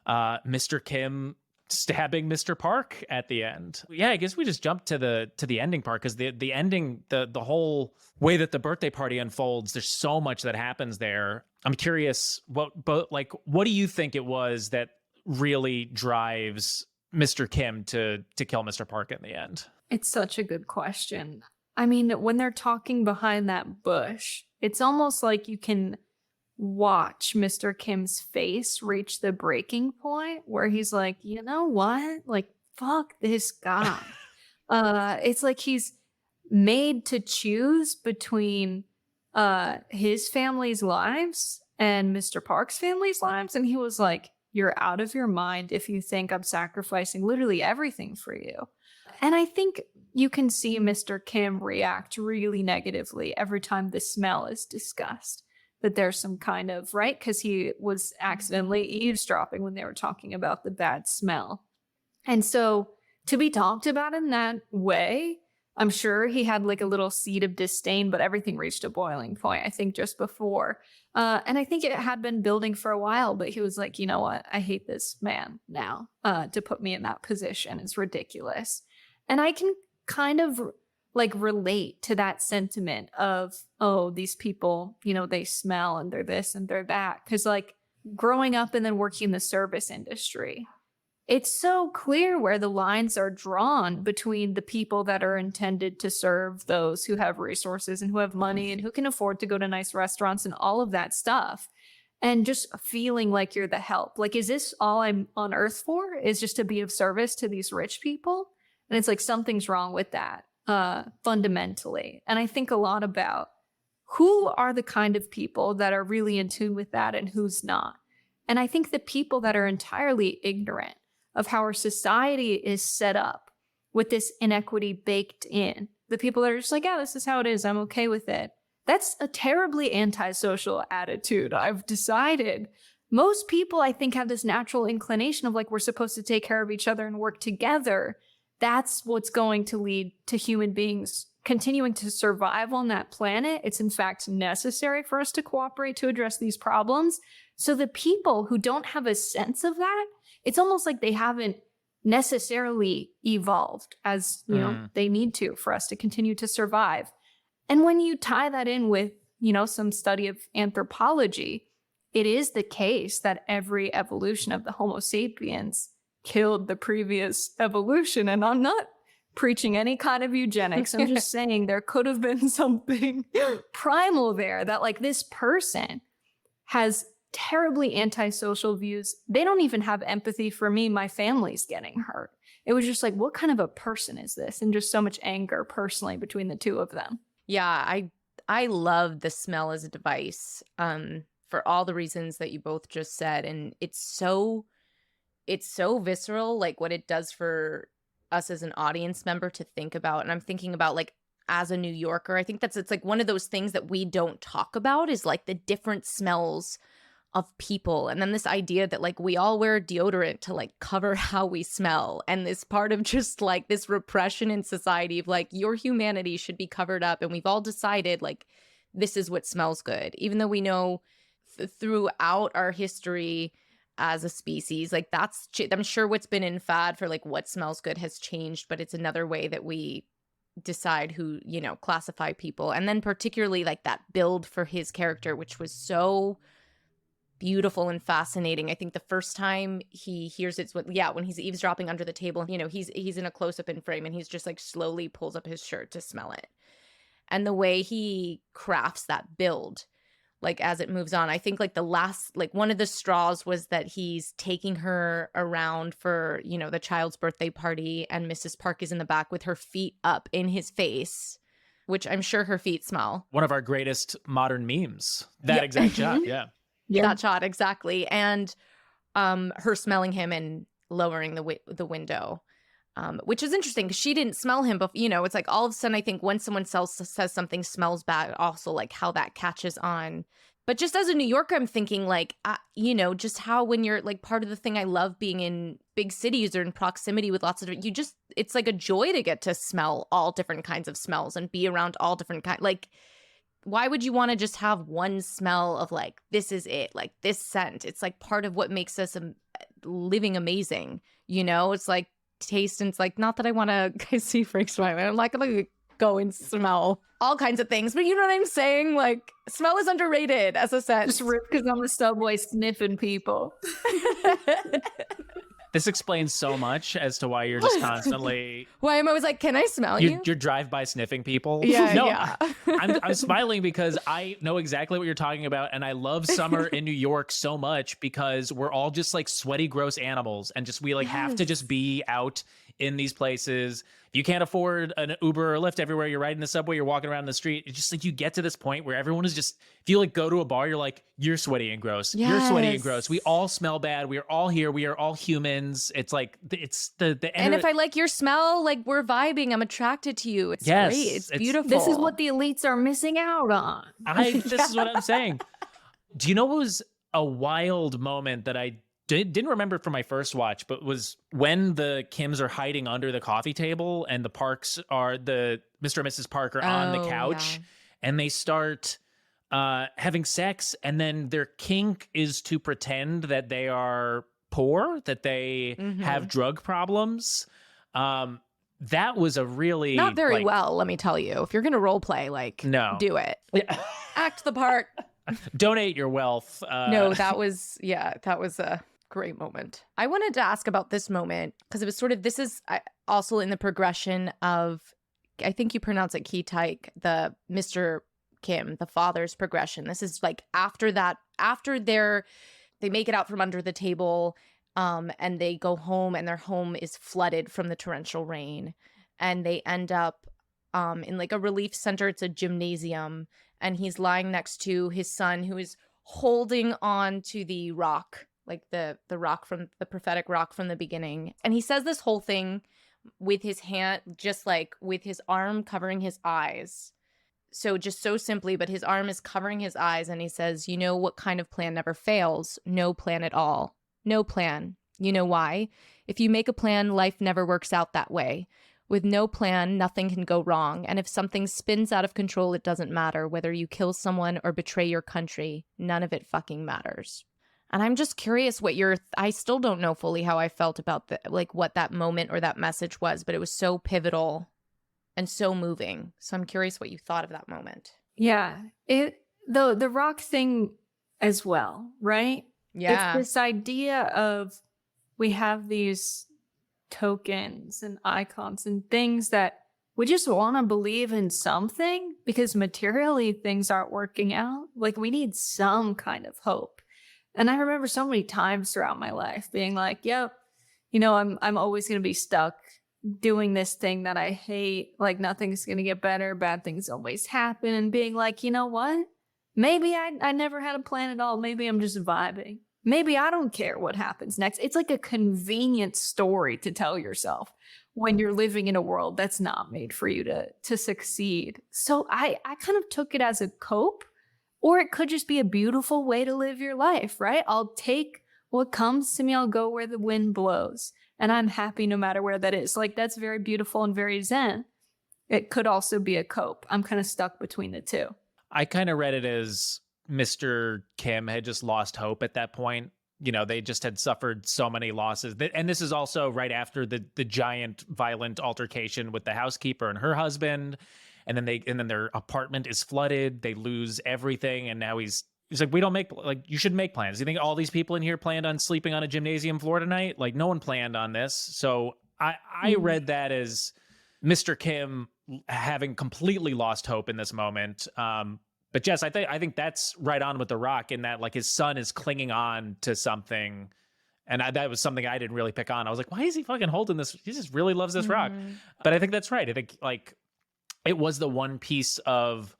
Mr. Kim stabbing Mr. Park at the end. Yeah, I guess we just jumped to the ending part, because the ending, the whole way that the birthday party unfolds, there's so much that happens there. I'm curious, what do you think it was that really drives Mr. Kim to kill Mr. Park in the end? It's such a good question. I mean, when they're talking behind that bush, it's almost like you can watch Mr. Kim's face reach the breaking point where he's like, you know what? Like, fuck this guy. It's like he's made to choose between his family's lives and Mr. Park's family's lives. And he was like, you're out of your mind if you think I'm sacrificing literally everything for you. And I think you can see Mr. Kim react really negatively every time the smell is discussed. That there's some kind of, right? Because he was accidentally eavesdropping when they were talking about the bad smell. And so to be talked about in that way, I'm sure he had like a little seed of disdain, but everything reached a boiling point, I think, just before. And I think it had been building for a while, but he was like, you know what? I hate this man now to put me in that position. It's ridiculous. And I can kind of like relate to that sentiment of, oh, these people, you know, they smell and they're this and they're that. Because like growing up and then working in the service industry, it's so clear where the lines are drawn between the people that are intended to serve those who have resources and who have money and who can afford to go to nice restaurants and all of that stuff. And just feeling like you're the help. Like, is this all I'm on earth for? Is just to be of service to these rich people? And it's like something's wrong with that fundamentally. And I think a lot about who are the kind of people that are really in tune with that and who's not. And I think the people that are entirely ignorant of how our society is set up with this inequity baked in, the people that are just like, yeah, this is how it is, I'm okay with it. That's a terribly antisocial attitude. I've decided most people, I think, have this natural inclination of like, we're supposed to take care of each other and work together. That's what's going to lead to human beings continuing to survive on that planet. It's in fact necessary for us to cooperate to address these problems. So the people who don't have a sense of that, it's almost like they haven't necessarily evolved as, you know, they need to for us to continue to survive. And when you tie that in with, you know, some study of anthropology, it is the case that every evolution of the Homo sapiens killed the previous evolution. And I'm not preaching any kind of eugenics. I'm just saying there could have been something primal there that like this person has terribly antisocial views. They don't even have empathy for me. My family's getting hurt. It was just like, what kind of a person is this? And just so much anger personally between the two of them. Yeah, I love the smell as a device for all the reasons that you both just said. And it's so visceral, like what it does for us as an audience member to think about. And I'm thinking about like as a New Yorker, I think it's like one of those things that we don't talk about is like the different smells of people. And then this idea that like we all wear deodorant to like cover how we smell. And this part of just like this repression in society of like your humanity should be covered up. And we've all decided like this is what smells good, even though we know throughout our history as a species, like that's, I'm sure what's been in fad for like what smells good has changed, but it's another way that we decide who, you know, classify people. And then particularly like that build for his character, which was so beautiful and fascinating. I think the first time he hears it's when he's eavesdropping under the table, you know, he's in a close-up in frame and he's just like slowly pulls up his shirt to smell it. And the way he crafts that build, like as it moves on, I think like the last, like one of the straws was that he's taking her around for, you know, the child's birthday party and Mrs. Park is in the back with her feet up in his face, which I'm sure her feet smell. One of our greatest modern memes. That exact shot, yeah. Yeah. That shot, exactly. And her smelling him and lowering the window, which is interesting because she didn't smell him. But, you know, it's like all of a sudden, I think when someone says something smells bad, also like how that catches on. But just as a New Yorker, I'm thinking like, you know, just how when you're like part of the thing I love being in big cities or in proximity with lots of, it's like a joy to get to smell all different kinds of smells and be around all different kinds. Like, why would you want to just have one smell of like, this is it, like this scent? It's like part of what makes us living amazing. You know, it's like taste. And it's like, not that I want to see Frank smiling. I'm like, I'm going to go and smell all kinds of things. But you know what I'm saying? Like smell is underrated as a scent. Just ripped because on the subway sniffing people. This explains so much as to why you're just constantly. Why I'm always like, can I smell you? You're drive-by sniffing people. Yeah, no, yeah. I'm smiling because I know exactly what you're talking about, and I love summer in New York so much because we're all just like sweaty, gross animals, and just we like have to just be out in these places. If you can't afford an Uber or Lyft everywhere, you're riding the subway, you're walking around the street. It's just like you get to this point where everyone is just, if you like go to a bar, you're like, you're sweaty and gross. Yes. You're sweaty and gross. We all smell bad. We are all here. We are all humans. It's like, it's the and if I like your smell, like we're vibing, I'm attracted to you. It's great. It's beautiful. This is what the elites are missing out on. This is what I'm saying. Do you know what was a wild moment that I didn't remember from my first watch, but was when the Kims are hiding under the coffee table and the Parks are the Mr. and Mrs. Parker on the couch and they start having sex, and then their kink is to pretend that they are poor, that they have drug problems. That was a really not very well, let me tell you. If you're gonna role play, like do it. Act the part. Donate your wealth. No, that was a great moment. I wanted to ask about this moment because it was sort of, this is also in the progression of, I think you pronounce it Ki-taek, the Mr. Kim, the father's progression. This is like after that, after they make it out from under the table and they go home and their home is flooded from the torrential rain. And they end up in like a relief center. It's a gymnasium. And he's lying next to his son who is holding on to the rock, like the rock from the prophetic rock from the beginning. And he says this whole thing with his hand, just like with his arm covering his eyes. So just so simply, but his arm is covering his eyes. And he says, you know what kind of plan never fails? No plan at all. No plan. You know why? If you make a plan, life never works out that way. With no plan, nothing can go wrong. And if something spins out of control, it doesn't matter. Whether you kill someone or betray your country, none of it fucking matters. And I'm just curious what I still don't know fully how I felt about what that moment or that message was, but it was so pivotal and so moving. So I'm curious what you thought of that moment. Yeah. The rock thing as well, right? Yeah. It's this idea of we have these tokens and icons and things that we just want to believe in something because materially things aren't working out. Like we need some kind of hope. And I remember so many times throughout my life being like, yep, I'm always going to be stuck doing this thing that I hate. Like nothing's going to get better. Bad things always happen. And being like, you know what? Maybe I never had a plan at all. Maybe I'm just vibing. Maybe I don't care what happens next. It's like a convenient story to tell yourself when you're living in a world that's not made for you to succeed. So I kind of took it as a cope, or it could just be a beautiful way to live your life, right? I'll take what comes to me. I'll go where the wind blows. And I'm happy no matter where that is. Like, that's very beautiful and very zen. It could also be a cope. I'm kind of stuck between the two. I kind of read it as Mr. Kim had just lost hope at that point. They just had suffered so many losses. And this is also right after the giant violent altercation with the housekeeper and her husband. And then their apartment is flooded. They lose everything. And now he's like, you should make plans. You think all these people in here planned on sleeping on a gymnasium floor tonight? Like, no one planned on this. So I read that as Mr. Kim having completely lost hope in this moment. But Jess, I think that's right on with The Rock in that, like, his son is clinging on to something. And that was something I didn't really pick on. I was like, why is he fucking holding this? He just really loves this rock. But I think that's right. I think, like, it was the one piece of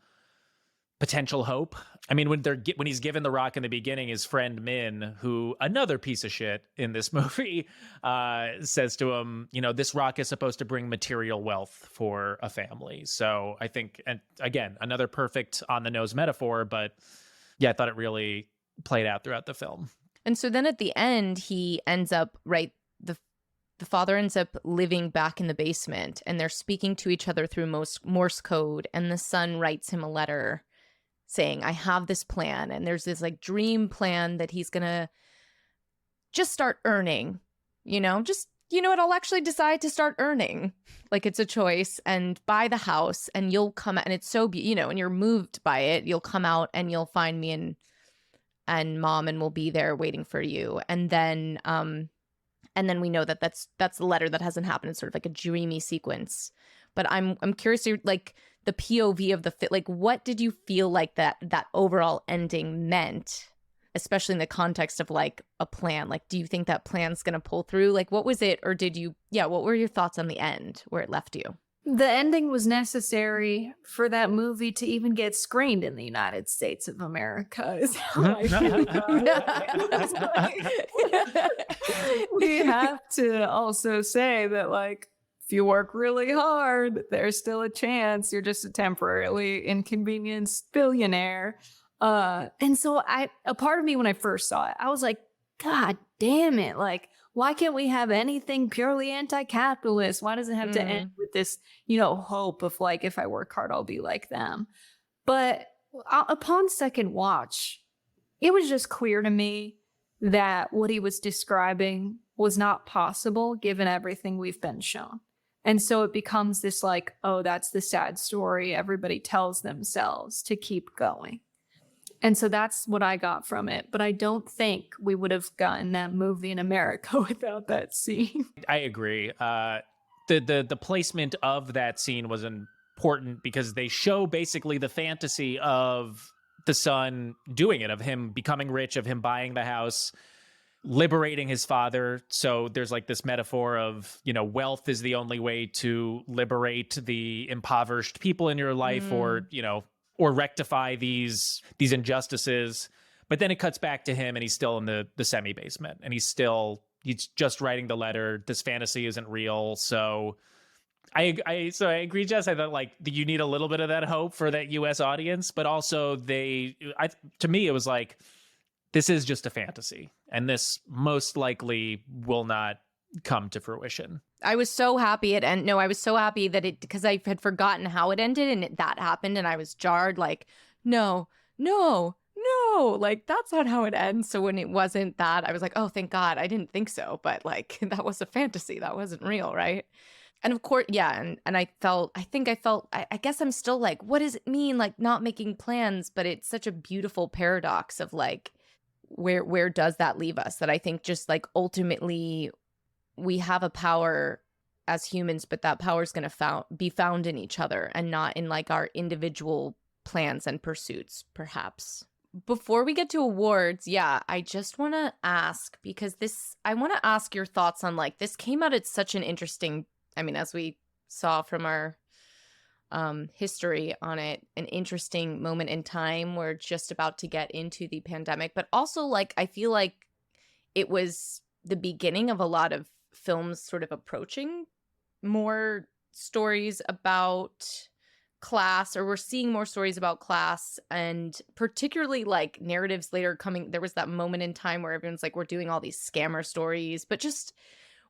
potential hope. I mean, when he's given the rock in the beginning, his friend Min, who another piece of shit in this movie, says to him, this rock is supposed to bring material wealth for a family. So I think, and again, another perfect on the nose metaphor, but yeah, I thought it really played out throughout the film. And so then at the end, he ends up, right, the father ends up living back in the basement, and they're speaking to each other through Morse code, and the son writes him a letter saying, I have this plan, and there's this like dream plan that he's gonna just start earning, I'll actually decide to start earning, like it's a choice, and buy the house, and you'll come out, and it's so and you're moved by it, you'll come out and you'll find me and mom, and we'll be there waiting for you. And then we know that that's the letter that hasn't happened. It's sort of like a dreamy sequence. But I'm curious to, like, the POV of the fit. Like, what did you feel like that overall ending meant, especially in the context of like a plan? Like, do you think that plan's gonna pull through? Like, what was it, or what were your thoughts on the end where it left you? The ending was necessary for that movie to even get screened in the United States of America, is how I feel about it. We have to also say that, like, if you work really hard, there's still a chance you're just a temporarily inconvenienced billionaire. And so a part of me, when I first saw it, I was like, God damn it. Like, why can't we have anything purely anti-capitalist? Why does it have to end with this, hope of like, if I work hard, I'll be like them? But upon second watch, it was just clear to me that what he was describing was not possible given everything we've been shown. And so it becomes this like, oh, that's the sad story everybody tells themselves to keep going. And so that's what I got from it. But I don't think we would have gotten that movie in America without that scene. I agree. The placement of that scene was important because they show basically the fantasy of the son doing it, of him becoming rich, of him buying the house, liberating his father. So there's like this metaphor of, wealth is the only way to liberate the impoverished people in your life, or rectify these injustices. But then it cuts back to him and he's still in the semi-basement, and he's just writing the letter. This fantasy isn't real. So I agree, Jess. I thought, like, you need a little bit of that hope for that US audience, but also to me, it was like, this is just a fantasy, and this most likely will not come to fruition. I was so happy I was so happy that because I had forgotten how it ended, and that happened, and I was jarred, like, no, like, that's not how it ends. So when it wasn't that, I was like, oh, thank God. I didn't think so, but like, that was a fantasy. That wasn't real, right? And of course, yeah, and I guess I'm still like, what does it mean, like, not making plans? But it's such a beautiful paradox of like, where does that leave us? That I think just like ultimately we have a power as humans, but that power is going to be found in each other and not in like our individual plans and pursuits, perhaps. Before we get to awards, yeah, I just want to ask, because I want to ask your thoughts on, like, this came out at such an interesting, I mean, as we saw from our history on it, an interesting moment in time. We're just about to get into the pandemic, but also, like, I feel like it was the beginning of a lot of films sort of approaching more stories about class, or we're seeing more stories about class, and particularly like narratives later coming. There was that moment in time where everyone's like, we're doing all these scammer stories, but just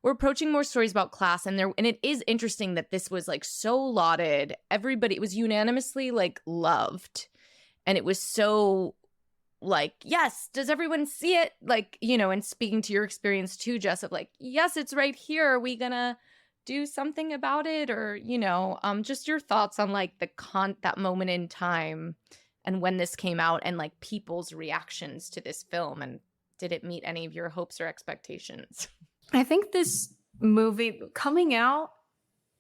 we're approaching more stories about class. And it is interesting that this was like so lauded. Everybody, it was unanimously like loved, and it was so like, yes, does everyone see it? Like, you know, and speaking to your experience too, Jess, of like, yes, it's right here. Are we gonna do something about it? Or, you know, just your thoughts on like that moment in time and when this came out, and like people's reactions to this film, and did it meet any of your hopes or expectations? I think this movie coming out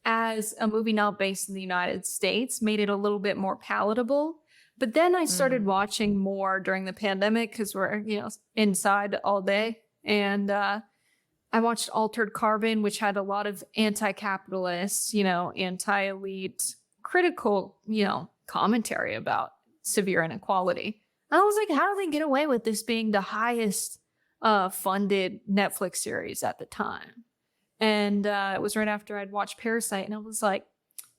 as a movie not based in the United States made it a little bit more palatable. But then I started watching more during the pandemic because we're, you know, inside all day. And I watched Altered Carbon, which had a lot of anti-capitalist, you know, anti-elite, critical, you know, commentary about severe inequality. And I was like, how do they get away with this being the highest funded Netflix series at the time? And it was right after I'd watched Parasite, and I was like,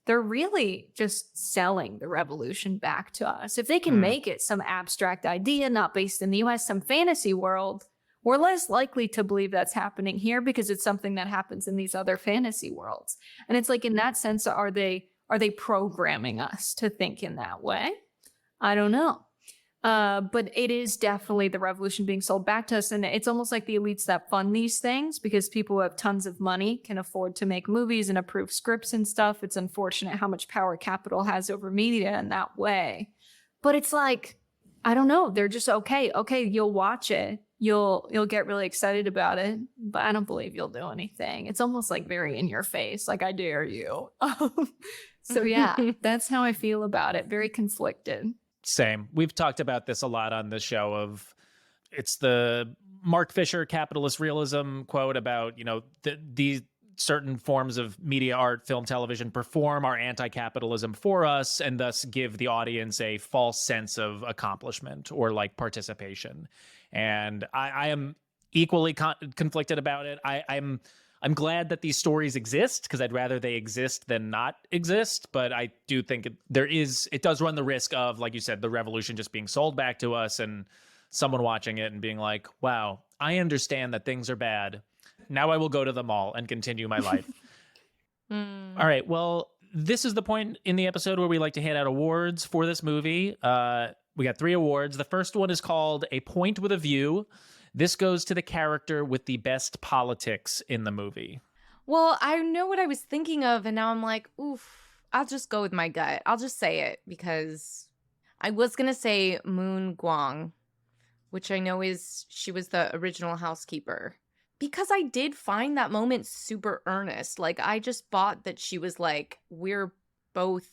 they're really just selling the revolution back to us. If they can make it some abstract idea not based in the US, some fantasy world, we're less likely to believe that's happening here because it's something that happens in these other fantasy worlds. And it's like, in that sense, are they programming us to think in that way? I don't know. But it is definitely the revolution being sold back to us. And it's almost like the elites that fund these things, because people who have tons of money can afford to make movies and approve scripts and stuff. It's unfortunate how much power capital has over media in that way. But it's like, I don't know. They're just, okay, you'll watch it. You'll get really excited about it, but I don't believe you'll do anything. It's almost like very in your face, like, I dare you. So yeah, that's how I feel about it. Very conflicted. Same. We've talked about this a lot on the show. It's the Mark Fisher capitalist realism quote about, you know, these certain forms of media, art, film, television perform our anti-capitalism for us, and thus give the audience a false sense of accomplishment or like participation. And I am equally conflicted about it. I'm glad that these stories exist, because I'd rather they exist than not exist. But I do think it does run the risk of, like you said, the revolution just being sold back to us, and someone watching it and being like, wow, I understand that things are bad. Now I will go to the mall and continue my life. All right. Well, this is the point in the episode where we like to hand out awards for this movie. We got 3 awards. The first one is called A Point with a View. This goes to the character with the best politics in the movie. Well, I know what I was thinking of, and now I'm like, oof, I'll just go with my gut. I'll just say it, because I was going to say Moon Guang, which I know she was the original housekeeper. Because I did find that moment super earnest. Like, I just bought that she was like, we're both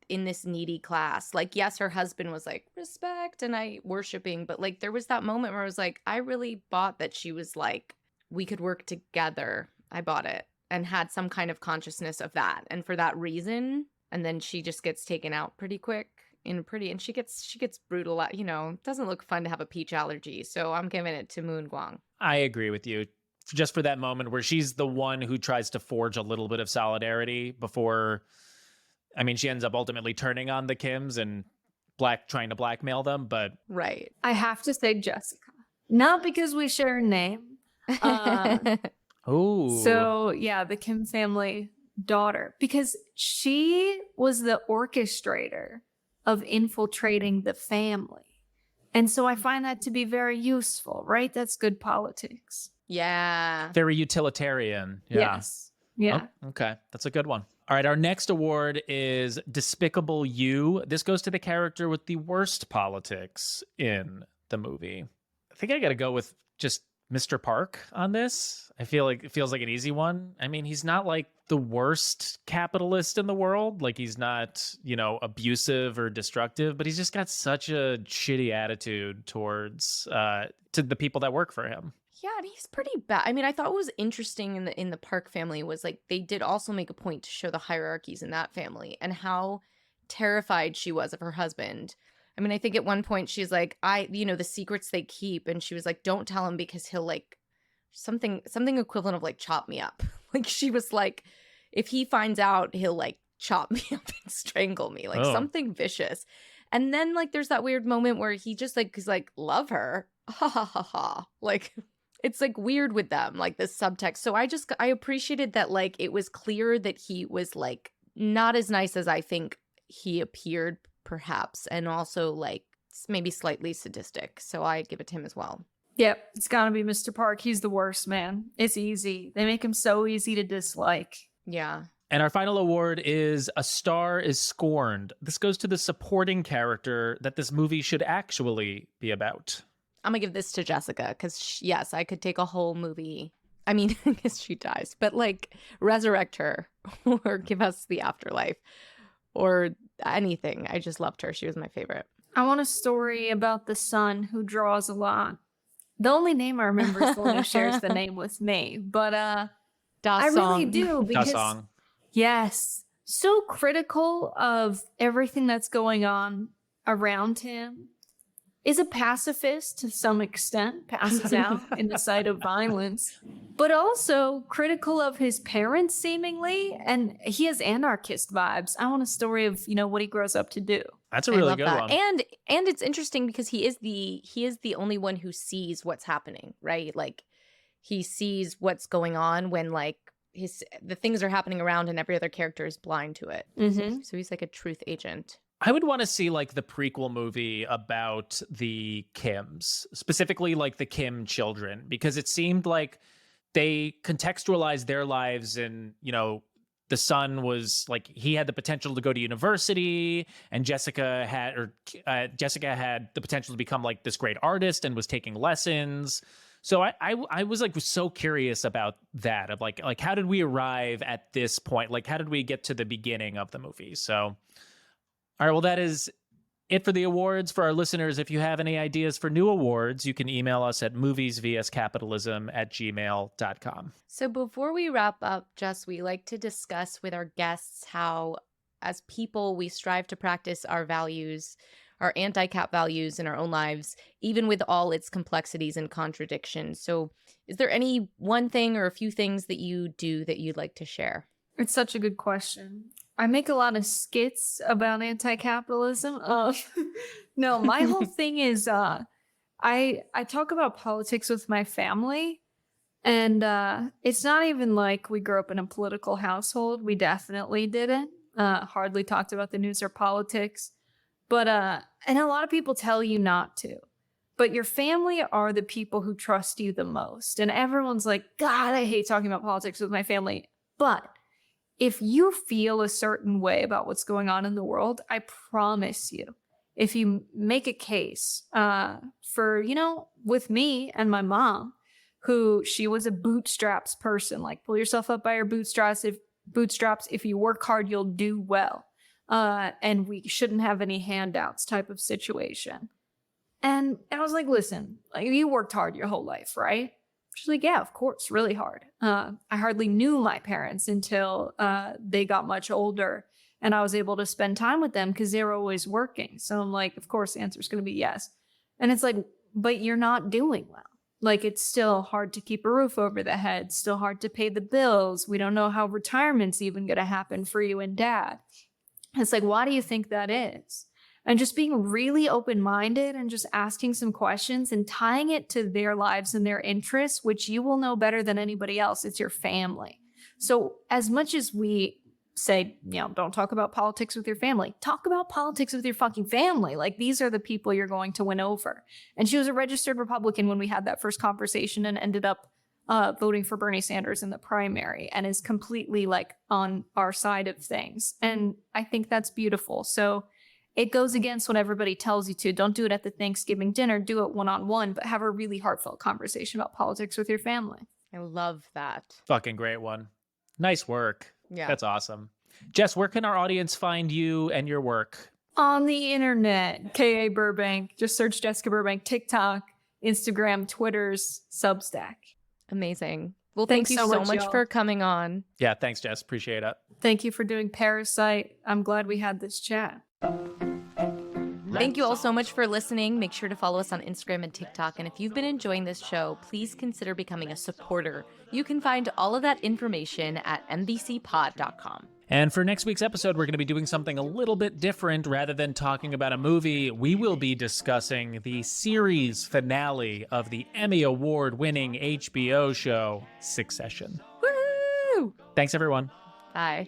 in this needy class. Like, yes, her husband was like, respect and I worshiping, but like there was that moment where I was like, I really bought that she was like, we could work together. I bought it and had some kind of consciousness of that. And for that reason, and then she just gets taken out pretty quick and she gets brutal, you know, doesn't look fun to have a peach allergy. So I'm giving it to Moon Guang. I agree with you. Just for that moment where she's the one who tries to forge a little bit of solidarity before, I mean, she ends up ultimately turning on the Kims and trying to blackmail them, but... Right. I have to say Jessica. Not because we share a name. Oh. So, yeah, the Kim family daughter. Because she was the orchestrator of infiltrating the family. And so I find that to be very useful, right? That's good politics. Yeah. Very utilitarian. Yeah. Yes. Yeah. Oh, okay. That's a good one. All right. Our next award is Despicable You. This goes to the character with the worst politics in the movie. I think I got to go with just Mr. Park on this. I feel like it feels like an easy one. I mean, he's not like the worst capitalist in the world. Like he's not, abusive or destructive, but he's just got such a shitty attitude towards to the people that work for him. Yeah, and he's pretty bad. I mean, I thought what was interesting in the Park family was like they did also make a point to show the hierarchies in that family and how terrified she was of her husband. I mean, I think at one point she's like, the secrets they keep, and she was like, don't tell him because he'll like something equivalent of like chop me up. Like she was like, if he finds out, he'll like chop me up and strangle me, like something vicious. And then like there's that weird moment where he just like is like, love her, ha ha ha ha, like. It's like weird with them, like this subtext. So I appreciated that like it was clear that he was like not as nice as I think he appeared perhaps, and also like maybe slightly sadistic. So I give it to him as well. Yep, it's gotta be Mr. Park. He's the worst, man. It's easy. They make him so easy to dislike. Yeah. And our final award is A Star is Scorned. This goes to the supporting character that this movie should actually be about. I'm gonna give this to Jessica because yes, I could take a whole movie. I mean, I guess she dies, but like resurrect her or give us the afterlife or anything. I just loved her. She was my favorite. I want a story about the son who draws a lot. The only name I remember is the one who shares the name with me, but I really do because yes, so critical of everything that's going on around him. Is a pacifist to some extent, passes out in the sight of violence, but also critical of his parents seemingly, and he has anarchist vibes. I want a story of, what he grows up to do. That's a really good one. And it's interesting because he is the only one who sees what's happening, right? Like he sees what's going on when like the things are happening around and every other character is blind to it. Mm-hmm. So he's like a truth agent. I would want to see like the prequel movie about the Kims, specifically like the Kim children, because it seemed like they contextualized their lives and, the son was like, he had the potential to go to university and Jessica had the potential to become like this great artist and was taking lessons. So I was like so curious about that of like how did we arrive at this point? Like how did we get to the beginning of the movie? So all right, well, that is it for the awards. For our listeners, if you have any ideas for new awards, you can email us at moviesvscapitalism@gmail.com. So before we wrap up, Jess, we like to discuss with our guests how, as people, we strive to practice our values, our anti-cap values in our own lives, even with all its complexities and contradictions. So is there any one thing or a few things that you do that you'd like to share? It's such a good question. I make a lot of skits about anti-capitalism. No, my whole thing is I talk about politics with my family, and it's not even like we grew up in a political household. We definitely didn't. Hardly talked about the news or politics. But and a lot of people tell you not to. But your family are the people who trust you the most. And everyone's like, God, I hate talking about politics with my family. But if you feel a certain way about what's going on in the world, I promise you, if you make a case for, with me and my mom, who she was a bootstraps person, like pull yourself up by your bootstraps. If you work hard, you'll do well. And we shouldn't have any handouts type of situation. And I was like, listen, like, you worked hard your whole life, right? She's like, yeah, of course, really hard. I hardly knew my parents until they got much older and I was able to spend time with them because they were always working. So I'm like, of course, the answer is going to be yes. And it's like, but you're not doing well. Like, it's still hard to keep a roof over the head, still hard to pay the bills. We don't know how retirement's even going to happen for you and dad. It's like, why do you think that is? And just being really open-minded and just asking some questions and tying it to their lives and their interests, which you will know better than anybody else. It's your family. So as much as we say, don't talk about politics with your family, talk about politics with your fucking family. Like, these are the people you're going to win over. And she was a registered Republican when we had that first conversation and ended up voting for Bernie Sanders in the primary and is completely like on our side of things. And I think that's beautiful. So it goes against what everybody tells you to. Don't do it at the Thanksgiving dinner. Do it one-on-one, but have a really heartfelt conversation about politics with your family. I love that. Fucking great one. Nice work. Yeah. That's awesome. Jess, where can our audience find you and your work? On the internet, K.A. Burbank. Just search Jessica Burbank, TikTok, Instagram, Twitter's, Substack. Amazing. Well, thank Thanks you so so much, much y'all. for coming on. Yeah, thanks, Jess. Appreciate it. Thank you for doing Parasite. I'm glad we had this chat. Thank you all so much for listening. Make sure to follow us on Instagram and TikTok. And if you've been enjoying this show, please consider becoming a supporter. You can find all of that information at mbcpod.com. And for next week's episode, we're going to be doing something a little bit different. Rather than talking about a movie, we will be discussing the series finale of the Emmy Award-winning HBO show, Succession. Woo! Thanks, everyone. Bye.